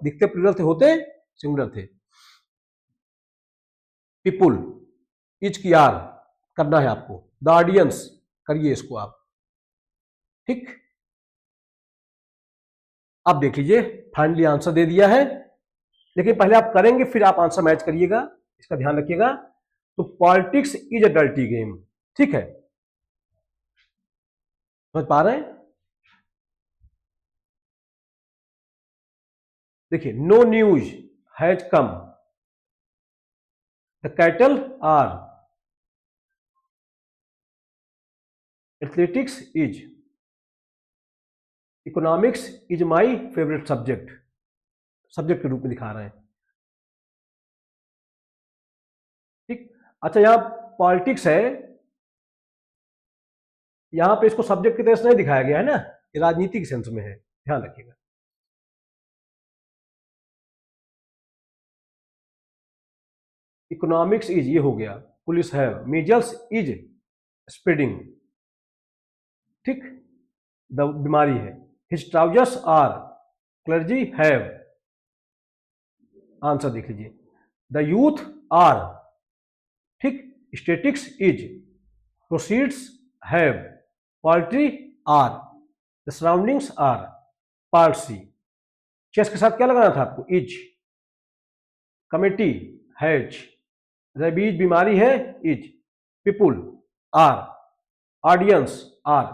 दिखते प्लूरल थे, होते सिंगुलर थे। पीपुल, इच की आर करना है आपको, द ऑडियंस करिए इसको आप, ठीक। अब देख लीजिए फाइनली आंसर दे दिया है, लेकिन पहले आप करेंगे फिर आप आंसर मैच करिएगा। इसका ध्यान रखिएगा। तो politics is a dirty game, ठीक है, समझ पा रहे हैं? देखिए, no news has come, the cattle are, athletics is, economics is my favourite subject, subject के रूप में दिखा रहे हैं, ठीक। अच्छा, यहां पॉलिटिक्स है, यहां पे इसको सब्जेक्ट की तरह से नहीं दिखाया गया है ना, ये राजनीति के सेंस में है, ध्यान रखिएगा। इकोनॉमिक्स इज, ये हो गया, पुलिस है, मीजल्स इज स्प्रेडिंग, ठीक, द बीमारी है, his trousers are, clergy have, answer देख लीजिए, द यूथ आर, ठीक, statistics is, proceeds have, poultry are, the surroundings are, part C. Chess के साथ क्या लगाना था आपको? इज, कमेटी हैज, रेबीज बीमारी है, is, people are, audience are,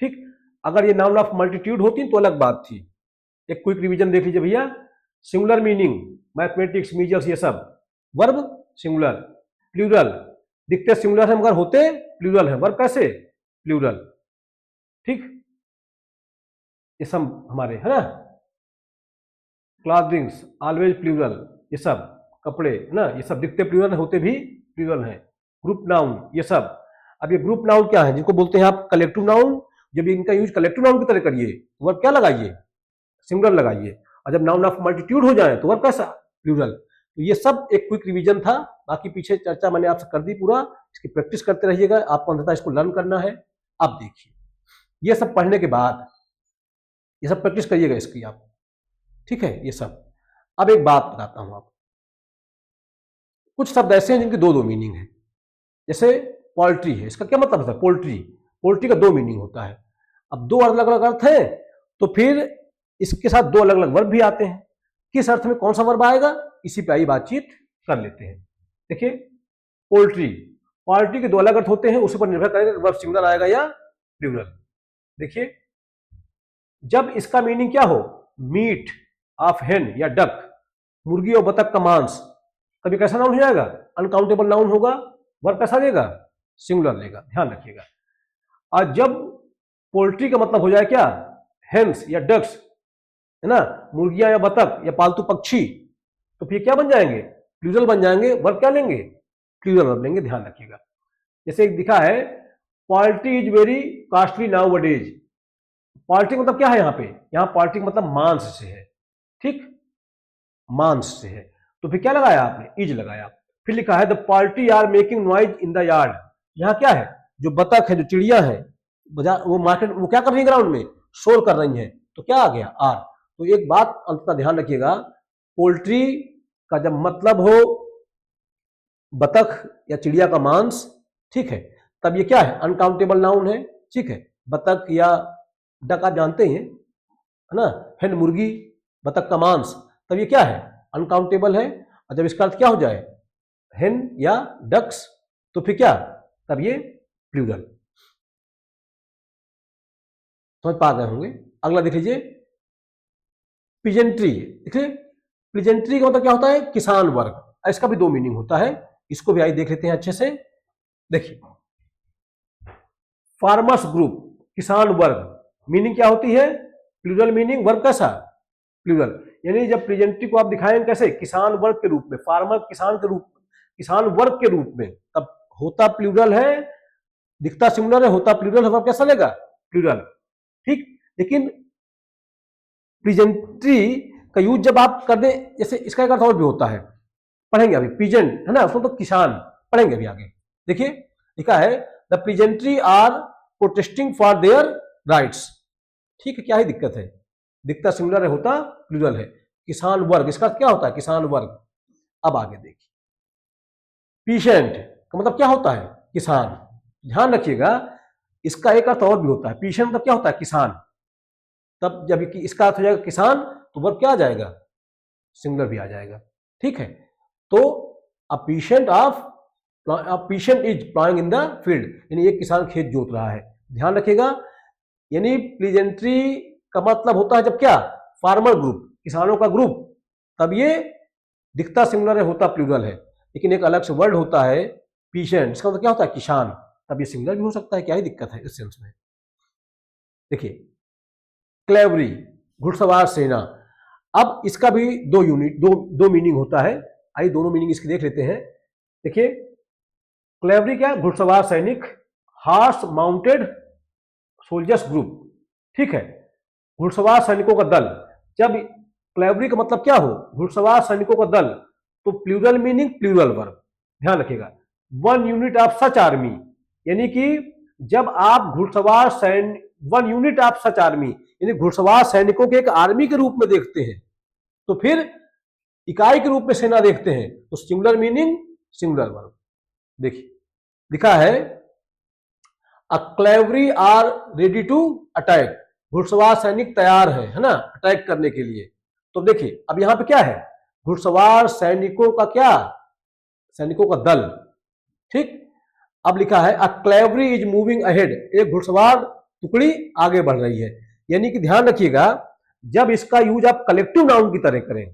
ठीक। अगर ये नाउन ऑफ मल्टीट्यूड होती तो अलग बात थी। एक क्विक रिवीजन देख लीजिए भैया। सिंगुलर मीनिंग, मैथमेटिक्स, मीजल्स, ये सब वर्ब सिंगुलर, प्लूरल, दिखते सिंगुलर है मगर होते प्लूरल है, वर्ब कैसे? प्लूरल, ठीक, ये सब हमारे है ना। क्लॉथिंग्स ऑलवेज प्लूरल, ये सब कपड़े ना, ये सब दिखते प्लूरल होते भी प्लूरल है। ग्रुप नाउन, ये सब। अब ये ग्रुप नाउन क्या है? जिनको बोलते हैं आप कलेक्टिव नाउन, जब इनका यूज कलेक्टिव नाउन की तरह करिए तो वर्ब क्या लगाइए? सिंगुलर लगाइए। और जब नाउन ऑफ मल्टीट्यूड हो जाए तो वर्ब कैसा? प्लूरल। तो ये सब एक क्विक रिवीजन था, बाकी पीछे चर्चा मैंने आपसे कर दी पूरा, इसकी प्रैक्टिस करते रहिएगा, आपको अंततः इसको लर्न करना है। अब देखिए, ये सब पढ़ने के बाद ये सब प्रैक्टिस करिएगा इसकी आप, ठीक है, ये सब। अब एक बात बताता हूं आपको, कुछ शब्द ऐसे हैं जिनकी दो दो मीनिंग है। जैसे पोल्ट्री है, इसका क्या मतलब होता है? पोल्ट्री, पोल्ट्री का दो मीनिंग होता है। अब दो अलग अलग अर्थ है, तो फिर इसके साथ दो अलग अलग वर्ब भी आते हैं। किस अर्थ में कौन सा वर्ब आएगा, इसी पे आई बातचीत कर लेते हैं। देखिए, पोल्ट्री, पोल्ट्री के दो अलग अर्थ होते हैं, उसी पर निर्भर करेगा वर्ब सिंगुलर आएगा या प्लूरल। देखिए, जब इसका मीनिंग क्या हो, मीट ऑफ हेन या डक, मुर्गी और बतख का मांस, कभी कैसा नाउन हो जाएगा? अनकाउंटेबल नाउन होगा, वर्ब कैसा लेगा? सिंगुलर लेगा, ध्यान रखिएगा। और जब पोल्ट्री का मतलब हो जाए क्या, हेन्स या डक्स, है ना, मुर्गियां या बतख या पालतू पक्षी, तो फिर क्या बन जाएंगे? प्लूरल बन जाएंगे, वर्ब क्या लेंगे? प्लूरल वर्ब लेंगे, ध्यान रखिएगा। जैसे एक दिखा है, poultry is very costly nowadays. Poultry मतलब क्या है यहाँ पे? यहाँ पोल्ट्री मतलब मांस से है, ठीक, मांस से है, तो फिर क्या लगाया आपने? इज लगाया। फिर लिखा है the poultry are making noise in the yard. यहाँ क्या है? जो बतख है, जो चिड़िया है, वो मार्केट, वो क्या कर रही है? ग्राउंड में शोर कर रही है, तो क्या आ गया? आर। तो एक बात अंततः ध्यान रखिएगा, पोल्ट्री का जब मतलब हो बतख या चिड़िया का मांस, ठीक है, तब ये क्या है? अनकाउंटेबल नाउन है, ठीक है। बतख या डक आप जानते हैं, है ना, हेन मुर्गी, बतख का मांस, तब ये क्या है? अनकाउंटेबल है। और जब इसका अर्थ क्या हो जाए, हेन या डक्स, तो फिर क्या? तब ये प्लूरल। समझ पा गए होंगे। अगला देख लीजिए, पिजेंट्री। देखिए, पिजेंट्री का मतलब क्या होता है? किसान वर्ग। इसका भी दो मीनिंग होता है, इसको भी आइए देख लेते हैं अच्छे से। देखिए, फार्मर्स ग्रुप, किसान वर्ग, मीनिंग क्या होती है? प्लूरल मीनिंग, वर्ब कैसा? प्लूरल। यानी जब प्रेजेंटिव को आप दिखाएंगे कैसे? किसान वर्ग के रूप में, फार्मर किसान के रूप में, किसान वर्ग के रूप में, तब होता प्लूरल है, दिखता सिंगुलर है, होता प्लूरल है, वर्ब कैसा लेगा? प्लूरल, ठीक। लेकिन प्रेजेंट्री का यूज जब आप कर दें, जैसे इसका एक अर्थ और भी होता है, पढ़ेंगे अभी, पीजेंट है ना, उसमें तो किसान, पढ़ेंगे अभी आगे। देखिए, लिखा है the peasantry are protesting for their rights, ठीक है, क्या ही दिक्कत है? दिखता सिंगुलर है, होता प्लूरल है। किसान वर्ग, इसका क्या होता है? किसान वर्ग। अब आगे देखिए, पीशेंट का मतलब क्या होता है? किसान। ध्यान रखिएगा, इसका एक अर्थ और भी होता है। पीशेंट मतलब क्या होता है? किसान। तब जब इसका अर्थ हो जाएगा किसान, तो वर्ग क्या आ जाएगा? सिंगुलर भी आ जाएगा, ठीक है। तो a patient is ploughing in the field, यानी एक किसान खेत जोत रहा है। ध्यान रखिएगा, यानी प्लीजेंट्री का मतलब होता है जब क्या, फार्मर ग्रुप, किसानों का ग्रुप, तब ये दिखता सिंगुलर है, होता प्लूरल है। लेकिन एक अलग से वर्ड होता है पीशेंट, इसका मतलब क्या होता है, किसान, तब ये सिंगुलर भी हो सकता है। क्या ही दिक्कत है इस सेंस में। देखिए क्लेवरी, घुड़सवार सेना। अब इसका भी दो मीनिंग होता है। आइए दोनों मीनिंग इसकी देख लेते हैं। देखिए क्लेवरी क्या, घुड़सवार सैनिक, हॉर्स माउंटेड सोल्जर्स ग्रुप, ठीक है, घुड़सवार सैनिकों का दल। जब क्लेवरी का मतलब क्या हो, घुड़सवार सैनिकों का दल, तो प्लूरल मीनिंग प्लूरल वर्ब। ध्यान रखिएगा, 1 यूनिट ऑफ सच आर्मी, यानी कि जब आप घुड़सवार सैनिक, 1 यूनिट ऑफ सच आर्मी, यानी घुड़सवार सैनिकों के एक आर्मी के रूप में देखते हैं, तो फिर इकाई के रूप में सेना देखते हैं, तो सिंगुलर मीनिंग सिंगुलर वर्ब। देखिए लिखा है अ क्लेवरी आर रेडी टू अटैक, घुड़सवार सैनिक तैयार है ना, अटैक करने के लिए। तो देखिए अब यहां पे क्या है, घुड़सवार सैनिकों का क्या, सैनिकों का दल, ठीक। अब लिखा है अ क्लेवरी इज मूविंग अहेड, एक घुड़सवार टुकड़ी आगे बढ़ रही है। यानी कि ध्यान रखिएगा, जब इसका यूज आप कलेक्टिव नाउन की तरह करें,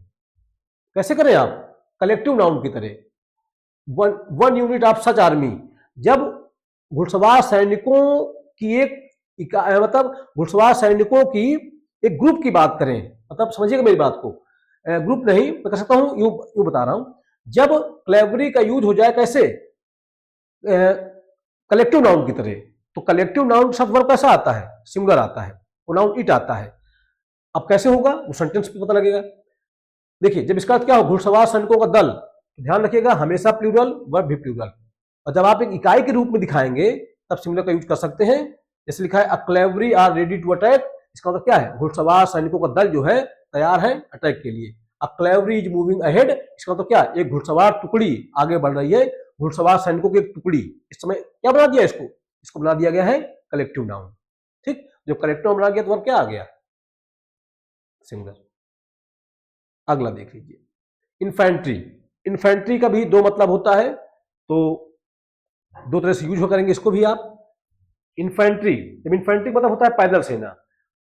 कैसे करें आप, कलेक्टिव नाउन की तरह, 1 यूनिट ऑफ सच आर्मी, जब घुड़सवार सैनिकों की एक मतलब घुड़सवार सैनिकों की एक ग्रुप की बात करें, मतलब समझिएगा मेरी बात को, ग्रुप नहीं मैं कह सकता हूं, यूं बता रहा हूं, जब क्लेवरी का यूज हो जाए कैसे, कलेक्टिव नाउन की तरह, तो कलेक्टिव नाउन शब्द वर्ब कैसा आता है, सिंगुलर आता है, वो नाउन इट आता है। अब कैसे होगा वो सेंटेंस पे पता लगेगा। देखिए जब इसका अर्थ क्या हो, घुड़सवार सैनिकों का दल, तो ध्यान रखिएगा हमेशा प्लूरल, वर्ब भी प्लूरल। और जब आप एक इकाई के रूप में दिखाएंगे तब सिंगुलर का यूज कर सकते हैं। जैसे लिखा है अ क्लेवरी आर रेडी टू अटैक, इसका मतलब क्या है, घुड़सवार सैनिकों का दल जो है तैयार है अटैक के लिए। अ क्लेवरी इज मूविंग अहेड, इसका मतलब क्या, एक घुड़सवार टुकड़ी आगे बढ़ रही है, घुड़सवार सैनिकों की एक टुकड़ी। इस समय क्या बना दिया इसको, इसको बना दिया गया है कलेक्टिव नाउन, ठीक। जो कलेक्टिव नाउन बना गया तो वर्ब क्या आ गया, सिंगुलर। अगला देख लीजिए इन्फेंट्री। इन्फेंट्री का भी दो मतलब होता है, तो दो तरह से यूज हो करेंगे इसको भी आप। इन्फेंट्री, जब इन्फेंट्री मतलब होता है पैदल सेना,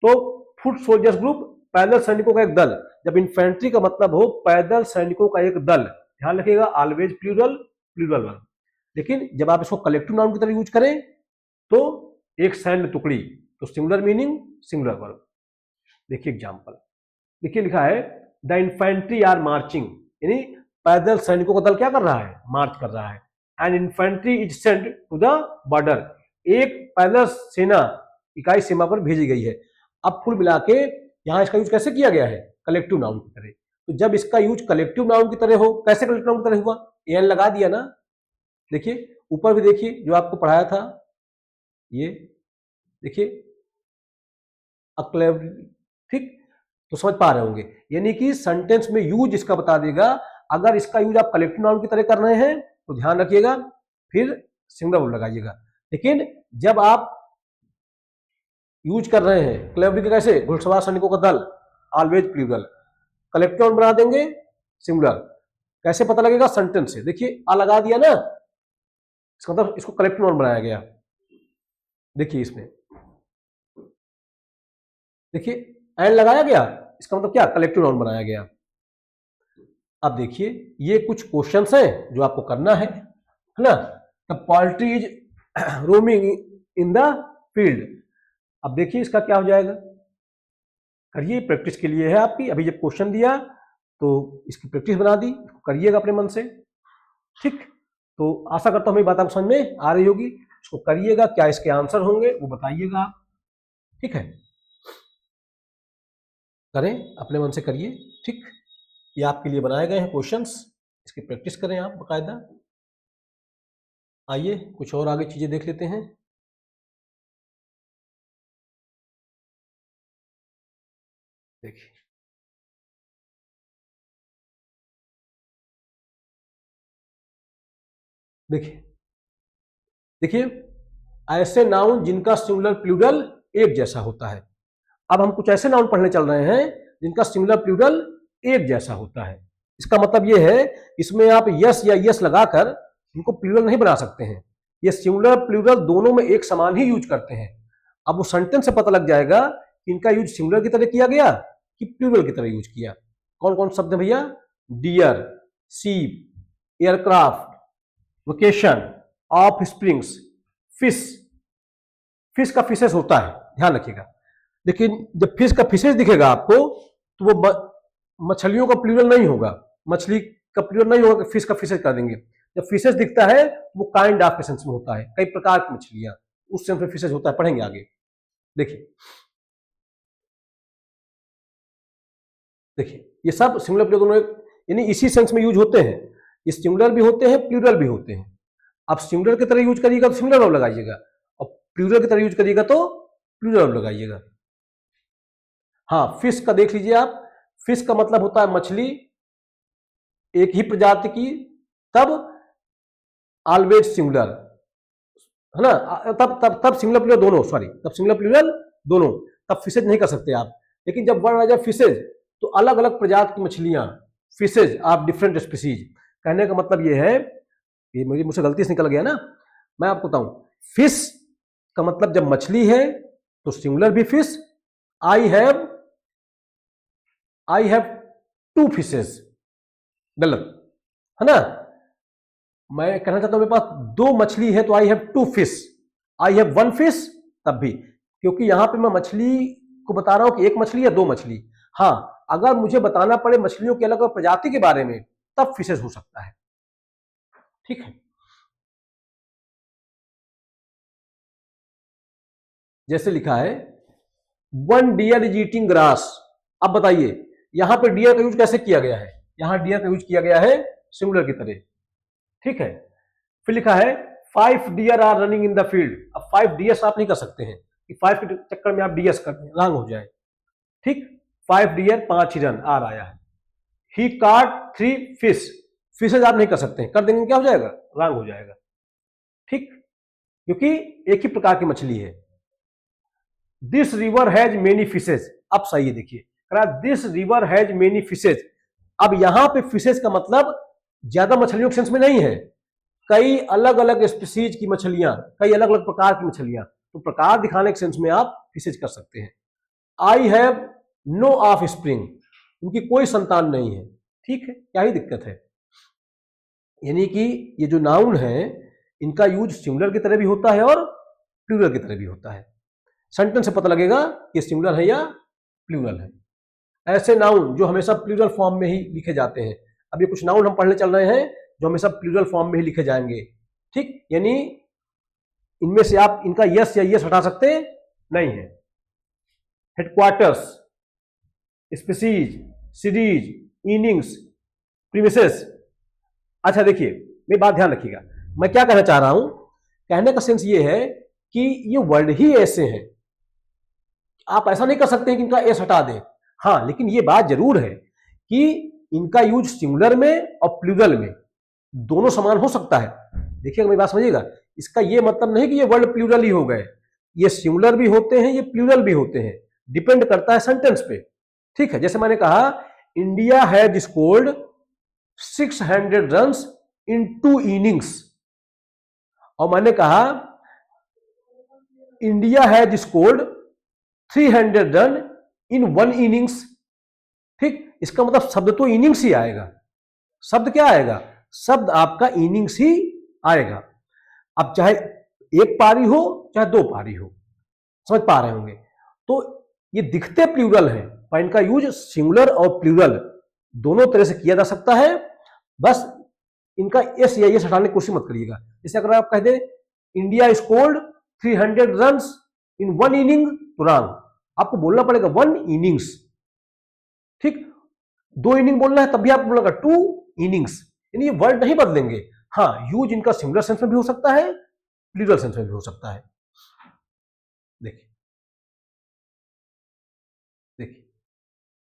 तो फुट सोल्जर्स ग्रुप, पैदल सैनिकों का एक दल। जब इन्फेंट्री का मतलब हो पैदल सैनिकों का एक दल, ध्यान रखिएगा ऑलवेज प्लूरल, प्लूरल वर्ब। लेकिन जब आप इसको कलेक्टिव नाउन की तरह यूज करें तो एक सैन्य टुकड़ी, तो सिंगुलर मीनिंग सिंगुलर वर्ब। देखिए एग्जांपल, देखिए लिखा है द इन्फेंट्री आर मार्चिंग, यानी पैदल सैनिकों का दल क्या कर रहा है, मार्च कर रहा है। And infantry is sent to the border, एक पैदल सेना इकाई सीमा पर भेजी गई है। अब कुल मिला के यहां इसका यूज कैसे किया गया है, कलेक्टिव नाउन की तरह। तो जब इसका यूज कलेक्टिव नाउन की तरह हो, कैसे कलेक्टिव नाउन की तरह हुआ, एन लगा दिया ना। देखिए ऊपर भी देखिए जो आपको पढ़ाया था, ये देखिए अक्लेव, ठीक। तो समझ पा रहे होंगे, यानी कि सेंटेंस में यूज इसका बता देगा। अगर इसका यूज आप कलेक्टिव नाउन की तरह कर रहे हैं तो ध्यान रखिएगा फिर सिंगुलर वर्ब लगाइएगा। लेकिन जब आप यूज कर रहे हैं क्लेवरी के, कैसे, घुड़सवार सैनिकों का दल, ऑलवेज प्लूरल, कलेक्टिव नाउन बना देंगे सिंगुलर। कैसे पता लगेगा, सेंटेंस से। देखिए आ लगा दिया ना, इसका मतलब इसको कलेक्टिव नाउन बनाया गया। देखिए इसमें देखिए एंड लगाया गया, इसका मतलब क्या, कलेक्टिव नाउन बनाया गया। अब देखिए ये कुछ क्वेश्चंस हैं जो आपको करना है ना। The poultry is roaming in the field, अब देखिए इसका क्या हो जाएगा, करिए, प्रैक्टिस के लिए है आपकी। अभी जब क्वेश्चन दिया तो इसकी प्रैक्टिस बना दी, करिएगा अपने मन से, ठीक। तो आशा करता हूं मेरी बात आपको समझ में आ रही होगी। इसको करिएगा, क्या इसके आंसर होंगे वो बताइएगा आप, ठीक है। करें, अपने मन से करिए, ठीक। ये आपके लिए बनाए गए हैं क्वेश्चंस, इसकी प्रैक्टिस करें आप बकायदा। आइए कुछ और आगे चीजें देख लेते हैं। देखिए देखिए देखिए ऐसे नाउन जिनका सिंगुलर प्लूरल एक जैसा होता है। अब हम कुछ ऐसे नाउन पढ़ने चल रहे हैं जिनका सिंगुलर प्लूरल एक जैसा होता है। इसका मतलब ये है, इसमें आप यस या यस लगाकर इनको प्लूरल नहीं बना सकते हैं। ये सिंगुलर प्लूरल दोनों में एक समान ही यूज करते हैं। अब वो सेंटेंस से पता लग जाएगा कि इनका यूज सिंगुलर की तरह किया गया कि प्लूरल की तरह यूज किया। कौन कौन शब्द है भैया? Deer, sheep, aircraft, vacation, offsprings, fish. Fish का फिशेस होता है, ध्यान रखिएगा। लेकिन जब फिश का फिशेस दिखेगा आपको तो वो मछलियों का प्लूरल नहीं होगा, मछली का प्लूरल नहीं होगा कि फिश का फिशेस कर देंगे। जब फिशेस दिखता है वो काइंड ऑफ के सेंस में होता है, कई प्रकार की मछलियां, उस सेंस में फिशेस होता है। पढ़ेंगे आगे। देखिए देखिए ये सब सिंगुलर प्लूरल दोनों यानी इसी सेंस में यूज होते हैं। ये सिंगुलर भी होते हैं, प्लूरल भी होते हैं। आप सिंगुलर की तरह यूज करिएगा तो सिंगुलर वर्ब लगाइएगा, और प्लूरल की तरह यूज करिएगा तो प्लूरल वर्ब लगाइएगा। हाँ, फिश का देख लीजिए आप। फिश का मतलब होता है मछली, एक ही प्रजाति की, तब ऑलवेज सिंगुलर, है ना। तब तब तब सिंगुलर प्लूरल दोनों, सॉरी, तब सिंगुलर प्लूरल दोनों, तब फिशेज नहीं कर सकते आप। लेकिन जब वर्ड आ जाए फिशेज तो अलग अलग प्रजाति की मछलियां, फिशेज ऑफ डिफरेंट स्पीसीज। कहने का मतलब ये है, ये मुझसे गलती से निकल गया ना, मैं आपको बताऊं। फिश का मतलब जब मछली है तो सिंगुलर भी फिश, आई हैव 2 फिशेज, गलत है ना। मैं कहना चाहता हूं मेरे पास 2 मछली है तो I have 2 fish, I have 1 fish तब भी, क्योंकि यहां पे मैं मछली को बता रहा हूं कि एक मछली या 2 मछली। हाँ, अगर मुझे बताना पड़े मछलियों की अलग अलग प्रजाति के बारे में तब फिशेज हो सकता है, ठीक है। जैसे लिखा है 1 डियर इज ईटिंग ग्रास। अब बताइए यहां पे डियर का यूज कैसे किया गया है? यहां डियर का यूज किया गया है सिंगुलर की तरह, ठीक है। फिर लिखा है 5 deer are running in the field. अब 5 डियर्स आप नहीं कर सकते हैं कि 5 के चक्कर में आप डियर्स कर दें, रंग हो जाए, ठीक। 5 डियर, 5 हिरन, आर आया है। ही काट 3 फिश, फिशेज आप नहीं कर सकते हैं, कर देंगे क्या हो जाएगा? रंग हो जाएगा, ठीक, क्योंकि एक ही प्रकार की मछली है। This river has many fishes. अब सही है, देखिए this river has many fishes. अब यहां पे फिशेज का मतलब ज्यादा मछलियों के सेंस में नहीं है, कई अलग अलग स्पीसीज की मछलियां, कई अलग अलग प्रकार की मछलियां, तो प्रकार दिखाने के सेंस में आप फिशेज कर सकते हैं। I have no offspring, उनकी कोई संतान नहीं है, ठीक है, क्या ही दिक्कत है। यानी कि ये जो नाउन है इनका यूज सिंगुलर की तरह भी होता है और प्लूरल की तरह भी होता है। सेंटेंस से पता लगेगा कि सिंगुलर है या प्लूरल है। ऐसे नाउन जो हमेशा प्लूरल फॉर्म में ही लिखे जाते हैं, अब ये कुछ नाउन हम पढ़ने चल रहे हैं जो हमेशा प्लूरल फॉर्म में ही लिखे जाएंगे, ठीक। यानी इनमें से आप इनका यस या यस हटा सकते नहीं है। Headquarters, species, series, innings, premises. अच्छा देखिए, मेरी बात ध्यान रखिएगा, मैं क्या कहना चाह रहा हूं। कहने का सेंस ये है कि ये वर्ड ही ऐसे हैं, आप ऐसा नहीं कर सकते कि इनका एस हटा दें। हाँ, लेकिन ये बात जरूर है कि इनका यूज सिंगुलर में और प्लूरल में दोनों समान हो सकता है। देखिएगा, मेरी बात समझिएगा, इसका ये मतलब नहीं कि ये वर्ड प्लूरल ही हो गए, ये सिंगुलर भी होते हैं, ये प्लूरल भी होते हैं, डिपेंड करता है सेंटेंस पे, ठीक है। जैसे मैंने कहा India has scored 600 runs in 2 innings, और मैंने कहा India has scored 300 run in 1 innings, ठीक। इसका मतलब शब्द तो इनिंग्स ही आएगा। शब्द क्या आएगा? शब्द आपका इनिंग्स ही आएगा। अब चाहे एक पारी हो चाहे 2 पारी हो, समझ पा रहे होंगे। तो ये दिखते प्लूरल हैं पर इनका यूज सिंगुलर और प्लूरल दोनों तरह से किया जा सकता है। बस इनका एस या एस हटाने की कोशिश मत करिएगा। जैसे अगर आप कह दें India scored 300 runs in 1 inning, तो रॉन्ग, आपको बोलना पड़ेगा 1 इनिंग्स, ठीक। 2 इनिंग बोलना है तब भी आपको बोलेगा 2 इनिंग्स, यानी ये वर्ड नहीं बदलेंगे। हाँ, यूज इनका सिंगुलर सेंस में भी हो सकता है, प्लूरल सेंस में भी हो सकता है। देखिए देखिए,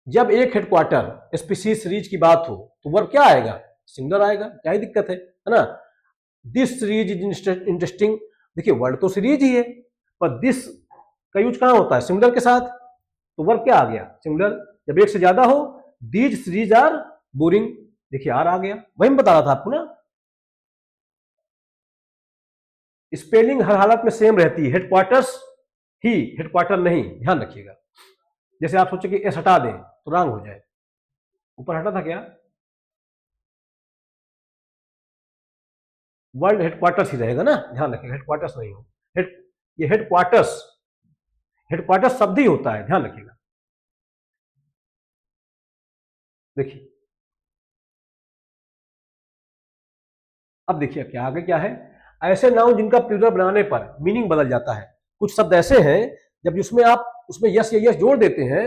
जब एक हेडक्वार्टर स्पीसीज सीरीज की बात हो तो वर्ब क्या आएगा? सिंगुलर आएगा, क्या ही दिक्कत है ना। दिस सीरीज इज इंटरेस्टिंग, देखिए वर्ड तो सीरीज ही है पर दिस का यूज कहां होता है? सिंगुलर के साथ, तो वर्ब क्या आ गया? सिंगुलर। जब एक से ज्यादा हो, दीज सीरीज आर बोरिंग, देखिए आर आ गया, वही मैं बता रहा था आपको ना, स्पेलिंग हर हालत में सेम रहती है, हेडक्वार्टर्स ही, हेडक्वार्टर नहीं, ध्यान रखिएगा। जैसे आप सोचे कि एस हटा दें तो रॉन्ग हो जाए, ऊपर हटा था क्या, वर्ल्ड हेडक्वार्टर्स ही रहेगा ना, ध्यान रखिएगा, हेडक्वार्टर्स नहीं हो, ये हेडक्वार्टर्स, हेडक्वार्टर्स शब्द ही होता है, ध्यान रखिएगा। देखिए अब देखिए क्या आगे क्या है, ऐसे नाउन जिनका प्लूरल बनाने पर मीनिंग बदल जाता है। कुछ शब्द ऐसे हैं जब उसमें आप उसमें यस या यस जोड़ देते हैं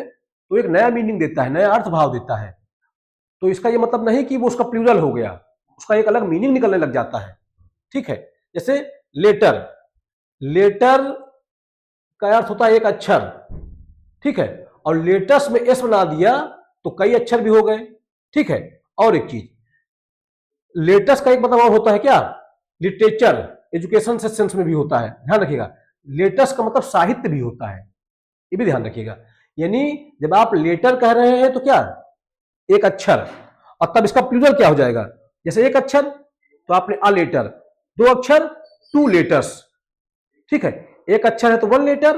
तो एक नया मीनिंग देता है, नया अर्थ भाव देता है। तो इसका ये मतलब नहीं कि वो उसका प्लूरल हो गया, उसका एक अलग मीनिंग निकलने लग जाता है, ठीक है। जैसे लेटर, लेटर का अर्थ होता है एक अक्षर, ठीक है, और लेटर्स में एस बना दिया तो कई अक्षर भी हो गए, ठीक है। और एक चीज, लेटेस्ट का एक मतलब और होता है क्या, लिटरेचर, एजुकेशन से सेंस में भी होता है, ध्यान रखिएगा। लेटेस्ट का मतलब साहित्य भी होता है, ये भी ध्यान रखिएगा। यानी जब आप लेटर कह रहे हैं तो क्या, एक अक्षर, और तब इसका प्लूरल क्या हो जाएगा, जैसे एक अक्षर तो आपने अ लेटर, दो अक्षर टू लेटर्स, ठीक है। एक अक्षर है तो वन लेटर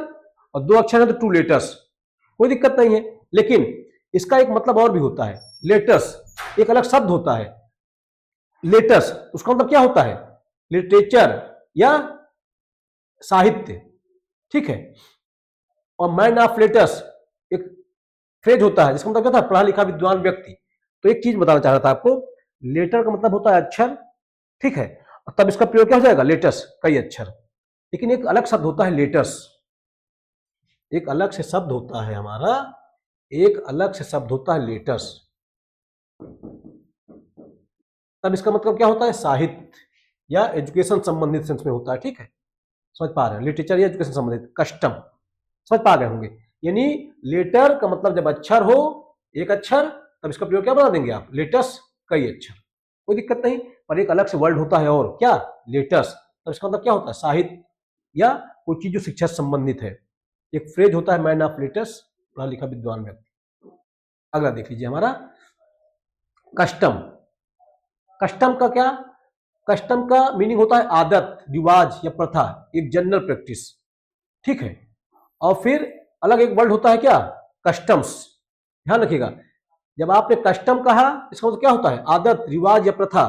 और दो अक्षर है तो टू लेटर्स, कोई दिक्कत नहीं है। लेकिन इसका एक मतलब और भी होता है, लेटर्स एक अलग शब्द होता है, लेटर्स उसका मतलब क्या होता है, लिटरेचर या साहित्य, ठीक है। और मैन ऑफ लेटर्स एक फ्रेज होता है जिसका मतलब क्या था, पढ़ा लिखा विद्वान व्यक्ति। तो एक चीज बताना चाह रहा था आपको, लेटर का मतलब होता है अक्षर, ठीक है, और तब इसका प्रयोग क्या हो जाएगा, लेटर्स, कई अक्षर। लेकिन एक अलग शब्द होता है लेटर्स, एक अलग से शब्द होता है हमारा, एक अलग से शब्द होता है लेटर्स, तब इसका मतलब क्या होता है, साहित्य या एजुकेशन संबंधित सेंस में होता है, ठीक है। समझ पा रहे हैं, लिटरेचर या एजुकेशन संबंधित, कस्टम, समझ पा गए होंगे। यानी लेटर का मतलब जब अक्षर हो, एक अक्षर, तब इसका प्रयोग क्या बना देंगे आप, लेटर्स, कई अक्षर, कोई दिक्कत नहीं। पर एक अलग से वर्ड होता है और क्या, लेटर्स, तब इसका मतलब क्या होता है, साहित्य या कोई चीज जो शिक्षा से संबंधित है। एक फ्रेज होता है मैन ऑफ लेटर्स, पढ़ा लिखा विद्वान व्यक्ति। अगला देख लीजिए हमारा कस्टम, कस्टम का क्या, कस्टम का मीनिंग होता है आदत, रिवाज या प्रथा, एक जनरल प्रैक्टिस, ठीक है। और फिर अलग एक वर्ड होता है क्या, कस्टम्स, ध्यान रखिएगा। जब आपने कस्टम कहा इसका मतलब क्या होता है, आदत, रिवाज या प्रथा।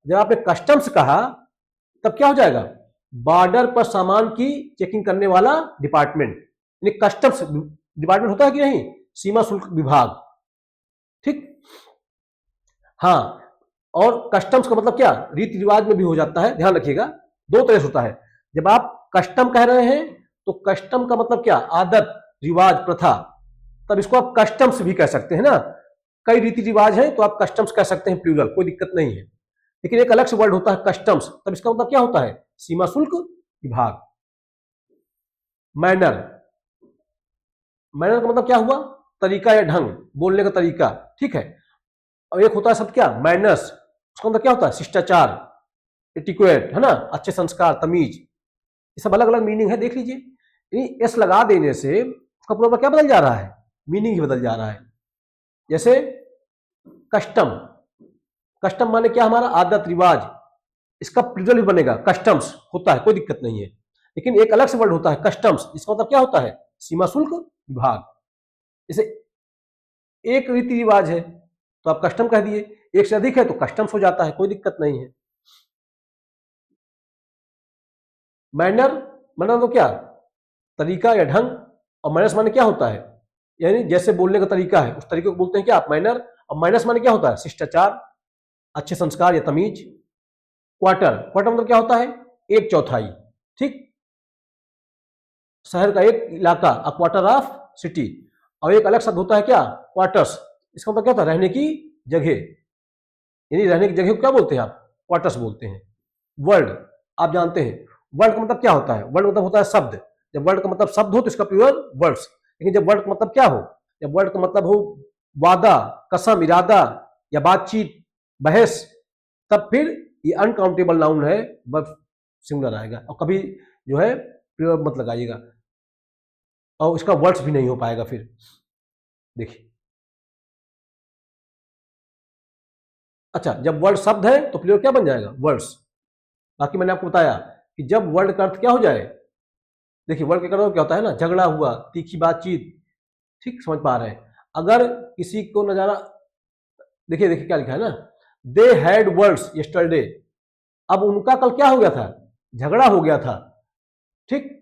जब आपने कस्टम्स कहा तब क्या हो जाएगा, बॉर्डर पर सामान की चेकिंग करने वाला डिपार्टमेंट, यानी कस्टम्स डिपार्टमेंट होता है कि नहीं, सीमा शुल्क विभाग, ठीक। हाँ, और कस्टम्स का मतलब क्या, रीति रिवाज में भी हो जाता है, ध्यान रखिएगा। दो तरह से होता है, जब आप कस्टम कह रहे हैं तो कस्टम का मतलब क्या, आदत, रिवाज, प्रथा, तब इसको आप कस्टम्स भी कह सकते हैं ना। कई रीति रिवाज हैं तो आप कस्टम्स कह सकते हैं प्लूरल, कोई दिक्कत नहीं है। लेकिन एक अलग से वर्ड होता है कस्टम्स, तब इसका मतलब क्या होता है, सीमा शुल्क विभाग। मैनर, मैनर का मतलब क्या हुआ, तरीका या ढंग, बोलने का तरीका, ठीक है। और एक होता है शब्द क्या, मैनर्स, उसका मतलब क्या होता है, शिष्टाचार, एटिक्वेट, है ना, अच्छे संस्कार, तमीज, ये सब अलग अलग मीनिंग है, देख लीजिए। एस लगा देने से उसका पूरा क्या बदल जा रहा है, मीनिंग ही बदल जा रहा है। जैसे कस्टम, कस्टम माने क्या, हमारा आदत, रिवाज, इसका प्लूरल भी बनेगा, कस्टम्स होता है, कोई दिक्कत नहीं है। लेकिन एक अलग से वर्ड होता है कस्टम्स, इसका मतलब क्या होता है, सीमा शुल्क विभाग। जैसे एक रीति रिवाज है तो आप कस्टम कह दिए, एक से अधिक है तो कस्टम्स हो जाता है, कोई दिक्कत नहीं है। मैनर, मैनर तो क्या, तरीका या ढंग, और मैनर्स माने क्या होता है, यानी जैसे बोलने का तरीका है उस तरीके को बोलते हैं क्या आप, मैनर। और माइनस माने क्या होता है, शिष्टाचार, अच्छे संस्कार या तमीज। क्वार्टर, क्वार्टर मतलब क्या होता है, एक चौथाई, ठीक, शहर का एक इलाका, अ क्वार्टर ऑफ सिटी। और एक अलग शब्द होता है क्या, क्वार्टर्स, इसका मतलब क्या होता है, रहने की जगह, यानी रहने की जगह को क्या बोलते हैं आप, क्वार्टर्स बोलते हैं। वर्ड, आप जानते हैं वर्ड का मतलब क्या होता है, वर्ड मतलब होता है शब्द। जब वर्ड का मतलब शब्द हो तो इसका प्लूरल वर्ड्स। लेकिन जब वर्ड का मतलब क्या हो, जब वर्ड का मतलब हो वादा, कसम, इरादा या बातचीत, बहस, तब फिर ये अनकाउंटेबल नाउन है, बस सिंगुलर आएगा। और कभी जो है प्लूरल मत लगाइएगा, और इसका वर्ड्स भी नहीं हो पाएगा फिर। देखिए अच्छा, जब वर्ड शब्द है तो प्लूरल क्या बन जाएगा? वर्ड्स। बाकी मैंने आपको बताया कि जब वर्ड का अर्थ क्या हो जाए, देखिए वर्ड का अर्थ क्या होता है ना, झगड़ा हुआ, तीखी बातचीत, ठीक समझ पा रहे हैं। अगर किसी को नजारा, देखिए देखिए क्या लिखा है ना, दे हैड वर्ड्स यस्टरडे, अब उनका कल क्या हो गया था? झगड़ा हो गया था, ठीक।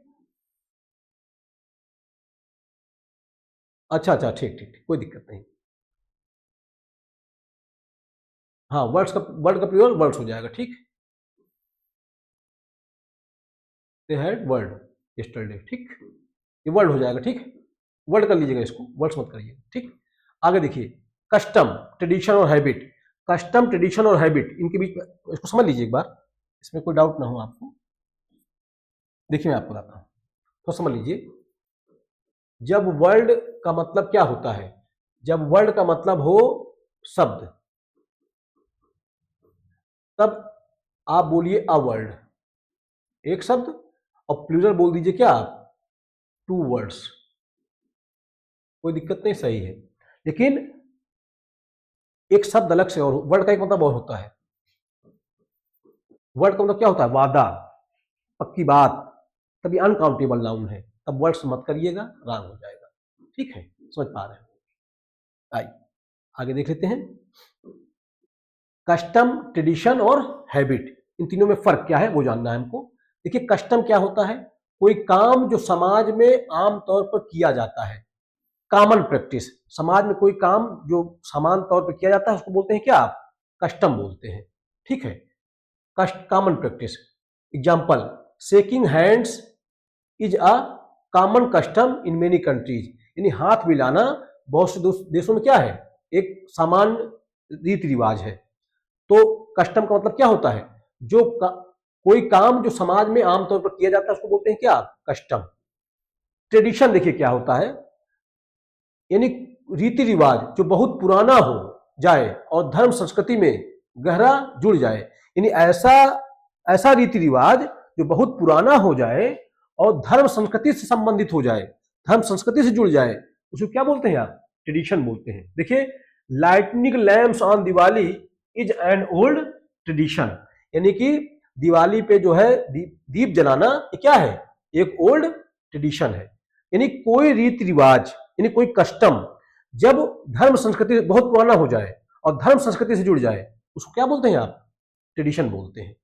अच्छा अच्छा, ठीक ठीक ठीक, कोई दिक्कत नहीं। हाँ, वर्ड का प्लूरल वर्ड्स हो जाएगा, ठीक। दे हैड वर्ड यस्टरडे, ठीक, ये वर्ड हो जाएगा, ठीक। वर्ड कर लीजिएगा इसको, वर्ड्स मत करिए, ठीक। आगे देखिए, कस्टम, ट्रेडिशन और हैबिट। कस्टम, ट्रेडिशन और हैबिट, इनके बीच में इसको समझ लीजिए एक बार, इसमें कोई डाउट ना हो आपको। देखिए मैं आपको बताता हूँ, तो समझ लीजिए, जब वर्ड का मतलब क्या होता है, जब वर्ड का मतलब हो शब्द, तब आप बोलिए अ वर्ड, एक शब्द, और प्लूरल बोल दीजिए क्या? टू वर्ड्स, कोई दिक्कत नहीं, सही है। लेकिन एक शब्द अलग से, और वर्ड का एक मतलब और होता है। वर्ड का मतलब क्या होता है? वादा, पक्की बात, तभी अनकाउंटेबल नाउन है, तब वर्ड्स मत करिएगा, रॉन्ग हो जाएगा, ठीक है, समझ पा रहे हैं? आइए आगे देख लेते हैं। कस्टम, ट्रेडिशन और हैबिट, इन तीनों में फर्क क्या है वो जानना है हमको। देखिए, कस्टम क्या होता है? कोई काम जो समाज में आमतौर पर किया जाता है, कॉमन प्रैक्टिस, समाज में कोई काम जो समान तौर पर किया जाता है उसको बोलते हैं क्या? आप कस्टम बोलते हैं, ठीक है, कस्ट, common practice. Example, shaking hands is a common custom in many countries, यानी हाथ मिलाना बहुत से देशों में क्या है? एक सामान्य रीति रिवाज है। तो कस्टम का मतलब क्या होता है? जो कोई काम जो समाज में आमतौर पर किया जाता है उसको बोलते हैं क्या? कस्टम। ट्रेडिशन देखिए क्या होता है, यानी रीति रिवाज जो बहुत पुराना हो जाए और धर्म संस्कृति में गहरा जुड़ जाए, यानी ऐसा ऐसा रीति रिवाज जो बहुत पुराना हो जाए और धर्म संस्कृति से संबंधित हो जाए, धर्म संस्कृति से जुड़ जाए, उसको क्या बोलते हैं आप? ट्रेडिशन बोलते हैं। देखिए, lightning lamps on Diwali is an old tradition, यानी कि दिवाली पे जो है दीप जलाना, ये क्या है? एक ओल्ड ट्रेडिशन है। यानी कोई रीति रिवाज, यानी कोई कस्टम जब धर्म संस्कृति बहुत पुराना हो जाए और धर्म संस्कृति से जुड़ जाए, उसको क्या बोलते हैं आप? ट्रेडिशन बोलते हैं।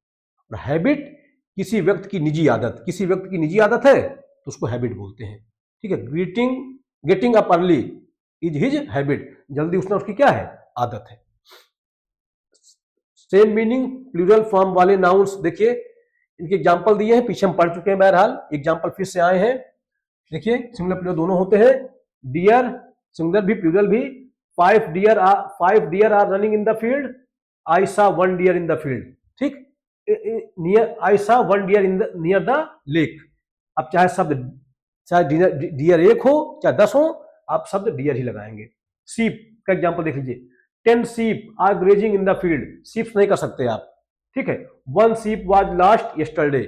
और हैबिट, किसी व्यक्ति की निजी आदत, किसी व्यक्ति की निजी आदत है तो उसको हैबिट बोलते हैं, ठीक है। Greeting, getting up early is his habit, जल्दी उठना उसकी क्या है? आदत है। सेम मीनिंग प्लूरल फॉर्म वाले नाउन्स, देखिए इनके एग्जांपल दिए हैं, पीछे हम पढ़ चुके हैं, बहरहाल एग्जांपल फिर से आए हैं। देखिए, सिंगुलर प्लूरल दोनों होते हैं। डियर, सिंगुलर भी प्लूरल भी। 5 deer are running in the field, I saw 1 deer in the field, ठीक। Near, I saw 1 deer in the near the lake. अब चाहे शब्द, चाहे डियर एक हो चाहे 10 हो, आप शब्द डियर ही लगाएंगे। सीप का एग्जांपल देख लीजिए, 10 sheep are grazing in the field, sheeps नहीं कर सकते आप, ठीक है। 1 sheep वाज लास्ट यस्टरडे,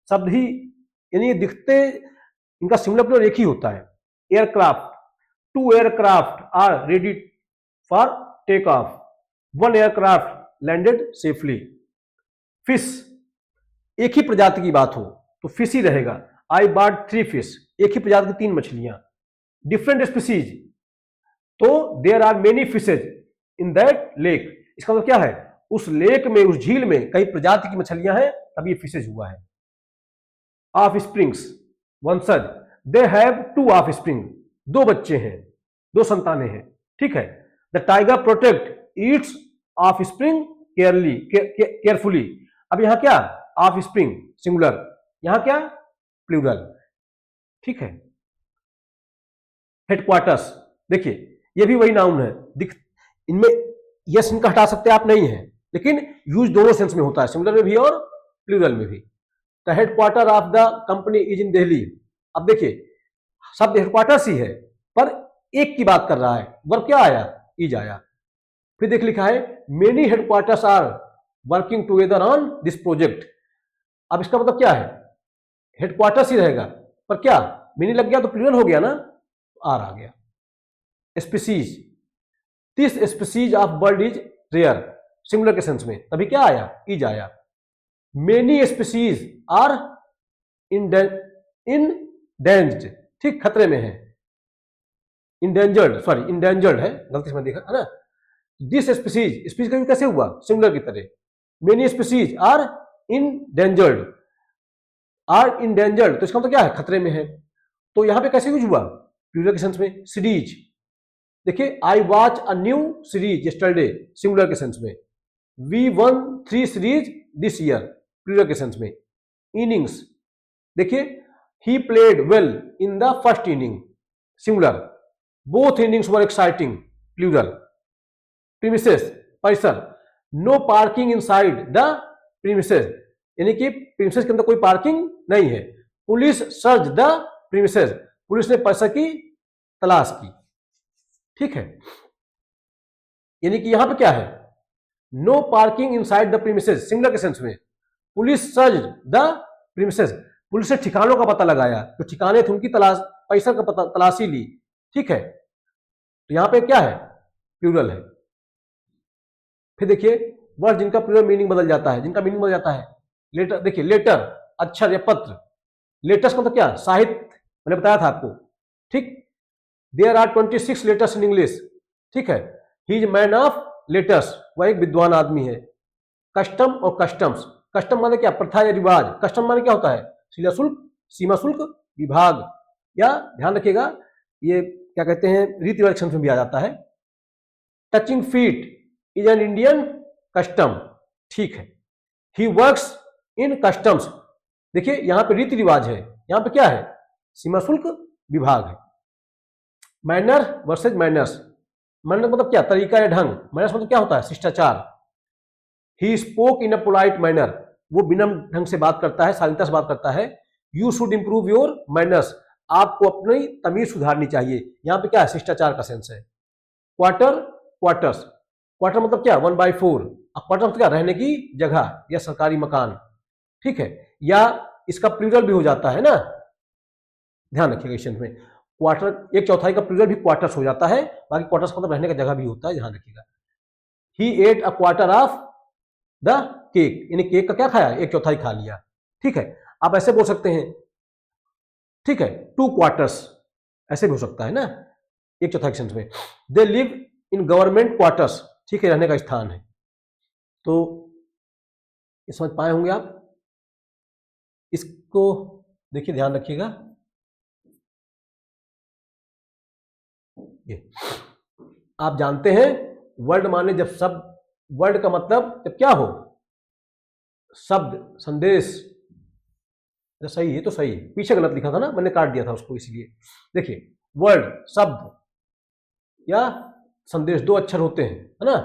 शब्द ही, यानी दिखते, इनका सिंगुलर प्लूरल एक ही होता है। Aircraft, 2 aircraft are ready for take off, 1 aircraft landed safely. Fish, एक ही प्रजाति की बात हो तो फिश ही रहेगा। आई बॉट 3 फिश, एक ही प्रजाति की 3 मछलियां। डिफरेंट स्पीसीज, तो there are many fishes in that lake, इसका मतलब क्या है? उस लेक में, उस झील में कई प्रजाति की मछलियां हैं, तभी ये फिशेज हुआ है। ऑफ स्प्रिंग्स, वंशज, दे हैव 2 ऑफ स्प्रिंग, 2 बच्चे हैं, 2 संतानें हैं, ठीक है। The tiger protect Yeats of spring carefully, अब यहां क्या? ऑफ स्प्रिंग सिंगुलर, यहां क्या? प्लूरल, ठीक है। हेडक्वार्टर्स, देखिए ये भी वही नाउन है, इनमें यस इनका हटा सकते आप नहीं है, लेकिन यूज दोनों सेंस में होता है, सिंगुलर में भी और प्लूरल में भी। The headquarter of the company is in Delhi, अब देखिए शब्द हेडक्वार्टर्स ही है पर एक की बात कर रहा है, वर्ब क्या आया? इज आया। फिर देख लिखा है many headquarters are working together on this project, अब इसका मतलब क्या है? हेडक्वार्टर्स ही रहेगा, पर क्या मेनी लग गया तो प्लूरल हो गया ना, आर आ गया। Species, this species of bird is rare, singular के सेंस में, तभी क्या आया, इज आया। मेनी स्पीसीज आर इंडेंजर्ड, ठीक, खतरे में है, इंडेंजर्ड, सॉरी इंडेंजर्ड है, गलती से मैं देखा है ना। दिस स्पीसीज, स्पीसीज का यूज कैसे हुआ, सिंगुलर की तरह, many species are endangered, are endangered तो इसका मतलब क्या है, खतरे में है। तो यहां पे कैसे यूज हुआ, प्लूरल के सेंस में। सीरीज, देखिए I watch a new series yesterday, singular के सेंस में। We won 3 series this year, plural के सेंस में। इनिंग्स, देखिए he played well in the first inning, singular. Both innings were exciting, plural. Premises, परिसर। No parking inside the premises, यानी कि प्रीमिसेस के अंदर कोई पार्किंग नहीं है। Police search the premises, police ने परिसर की तलाश की, ठीक है। यानी कि यहां पे क्या है, no parking inside the premises, singular के सेंस में। Police search the premises, police ने ठिकानों का पता लगाया, जो ठिकाने थे उनकी तलाश, परिसर का पता, तलाशी ली, ठीक है। तो यहां पे क्या है, प्लूरल है। फिर देखिए वर्ड जिनका प्लूरल मीनिंग बदल जाता है, जिनका मीनिंग बदल जाता है। लेटर, देखिए लेटर, अक्षर या पत्र। लेटर्स मतलब क्या, साहित्य, मैंने बताया था आपको, ठीक। There are 26 letters in English, ठीक है। He is man of letters, वह एक विद्वान आदमी है। कस्टम और कस्टम्स, कस्टम माने क्या, प्रथा या रिवाज। कस्टम माने क्या होता है, सीमा शुल्क, सीमा शुल्क विभाग, या ध्यान रखिएगा ये क्या कहते हैं, रीति रिवाज में भी आ जाता है। Touching feet is an Indian custom, ठीक है। ही वर्क्स इन कस्टम्स, देखिए यहां पे रीति रिवाज है, यहां पे क्या है, सीमा शुल्क विभाग है। मैनर वर्सेज मैनर्स, मैनर मतलब क्या, तरीका या ढंग। मैनर्स मतलब क्या होता है, शिष्टाचार। He spoke in a polite manner, वो विनम्र ढंग से बात करता है, शालीनता से बात करता है। You should improve your manners, आपको अपनी तमीज सुधारनी चाहिए। यहां पे क्या है, शिष्टाचार का सेंस है। क्वार्टर, क्वार्टर्स, क्वार्टर मतलब क्या, 1/4। क्वार्टर मतलब क्या, रहने की जगह या सरकारी मकान, ठीक है। या इसका प्लूरल भी हो जाता है ना, ध्यान रखिएगा इस में। क्वार्टर, 1/4 का प्लूरल भी क्वार्टर्स हो जाता है, बाकी क्वार्टर्स का मतलब रहने का जगह भी होता है, ध्यान रखिएगा। He ate a quarter of the cake, यानी केक का क्या खाया, 1/4 खा लिया, ठीक है। आप ऐसे बोल सकते हैं, ठीक है, 2 क्वार्टर्स, ऐसे भी हो सकता है ना, 1/4 के सेंस में। They live in government quarters, ठीक है, रहने का स्थान है। तो ये समझ पाए होंगे आप, इसको देखिए, ध्यान रखिएगा। ये आप जानते हैं, वर्ड माने जब शब्द, वर्ड का मतलब जब क्या हो, शब्द, संदेश। सही है, तो सही है, पीछे गलत लिखा था ना, मैंने काट दिया था उसको, इसलिए देखिए वर्ड, शब्द या संदेश, 2 अक्षर होते हैं, है ना।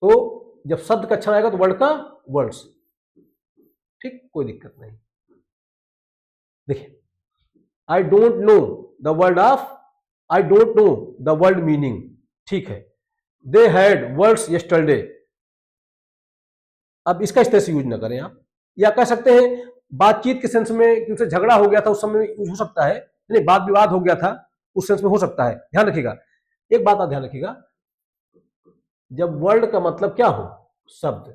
तो जब शब्द का अक्षर आएगा तो वर्ड का वर्ड्स, ठीक, कोई दिक्कत नहीं। देखिए I don't know the word of, I don't know the word meaning, ठीक है। दे हैड वर्ड्स यस्टरडे, अब इसका इस तरह से यूज ना करें आप। या कह सकते हैं बातचीत के सेंस में, क्योंकि झगड़ा हो गया था उस समय यूज हो सकता है, नहीं वाद विवाद हो गया था उस सेंस में हो सकता है, ध्यान रखिएगा। एक बात आप ध्यान रखिएगा, जब वर्ड का मतलब क्या हो, शब्द,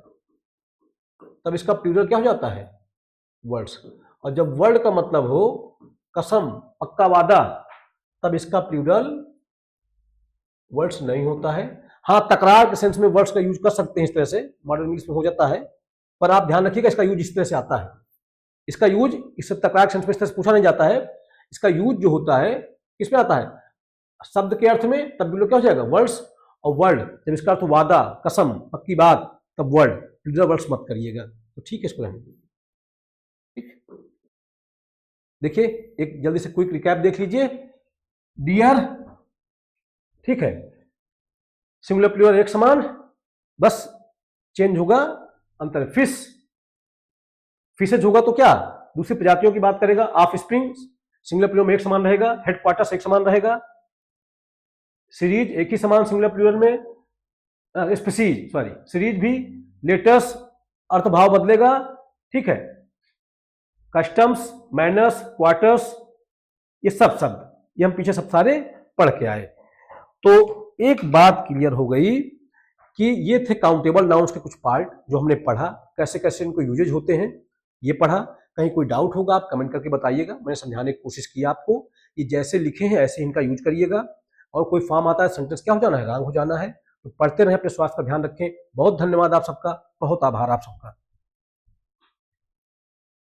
तब इसका प्लूरल क्या हो जाता है, वर्ड्स। और जब वर्ड का मतलब हो कसम, पक्का वादा, तब इसका प्लूरल वर्ड्स नहीं होता है। हाँ, तकरार के सेंस में वर्ड्स का यूज कर सकते हैं, इस तरह से मॉडर्न इंग्लिश में हो जाता है, पर आप ध्यान रखिएगा इसका यूज इस तरह से आता है। इसका यूज इससे तकरार के सेंस में इस तरह से पूछा नहीं जाता है। इसका यूज जो होता है किसमें आता है, शब्द के अर्थ में, तब भी लोग क्या हो जाएगा, वर्ड्स। और वर्ड जब इसका अर्थ वादा, कसम, पक्की बात, तब वर्ड, प्लूरल वर्ड्स मत करिएगा। तो ठीक है, इसको रहने दीजिए, ठीक। देखिए एक जल्दी से क्विक रिकैप देख लीजिए। डियर, ठीक है, सिंगुलर प्लूरल एक समान, बस चेंज होगा अंतर। फिश, फिशेज होगा तो क्या, दूसरी प्रजातियों की बात करेगा। ऑफ स्प्रिंग, सिंगुलर प्लूरल में एक समान रहेगा। हेडक्वार्टर्स एक समान रहेगा। सीरीज एक ही समान सिंगुलर प्लूरल में। स्पीसीज, सॉरी, सीरीज भी। लेटर्स, अर्थभाव बदलेगा, ठीक है। कस्टम्स, मैनर्स, क्वार्टर्स, ये सब शब्द, ये हम पीछे सब सारे पढ़ के आए। तो एक बात क्लियर हो गई कि ये थे काउंटेबल नाउन्स के कुछ पार्ट जो हमने पढ़ा, कैसे कैसे इनको यूजेज होते हैं ये पढ़ा। कहीं कोई डाउट होगा आप कमेंट करके बताइएगा, मैंने समझाने की कोशिश की आपको। ये जैसे लिखे हैं ऐसे इनका यूज करिएगा। और कोई फॉर्म आता है सेंटेंस क्या हो जाना है, रॉन्ग हो जाना है, तो पढ़ते रहें, अपने स्वास्थ्य का ध्यान रखें। बहुत धन्यवाद आप सबका, बहुत आभार आप सबका।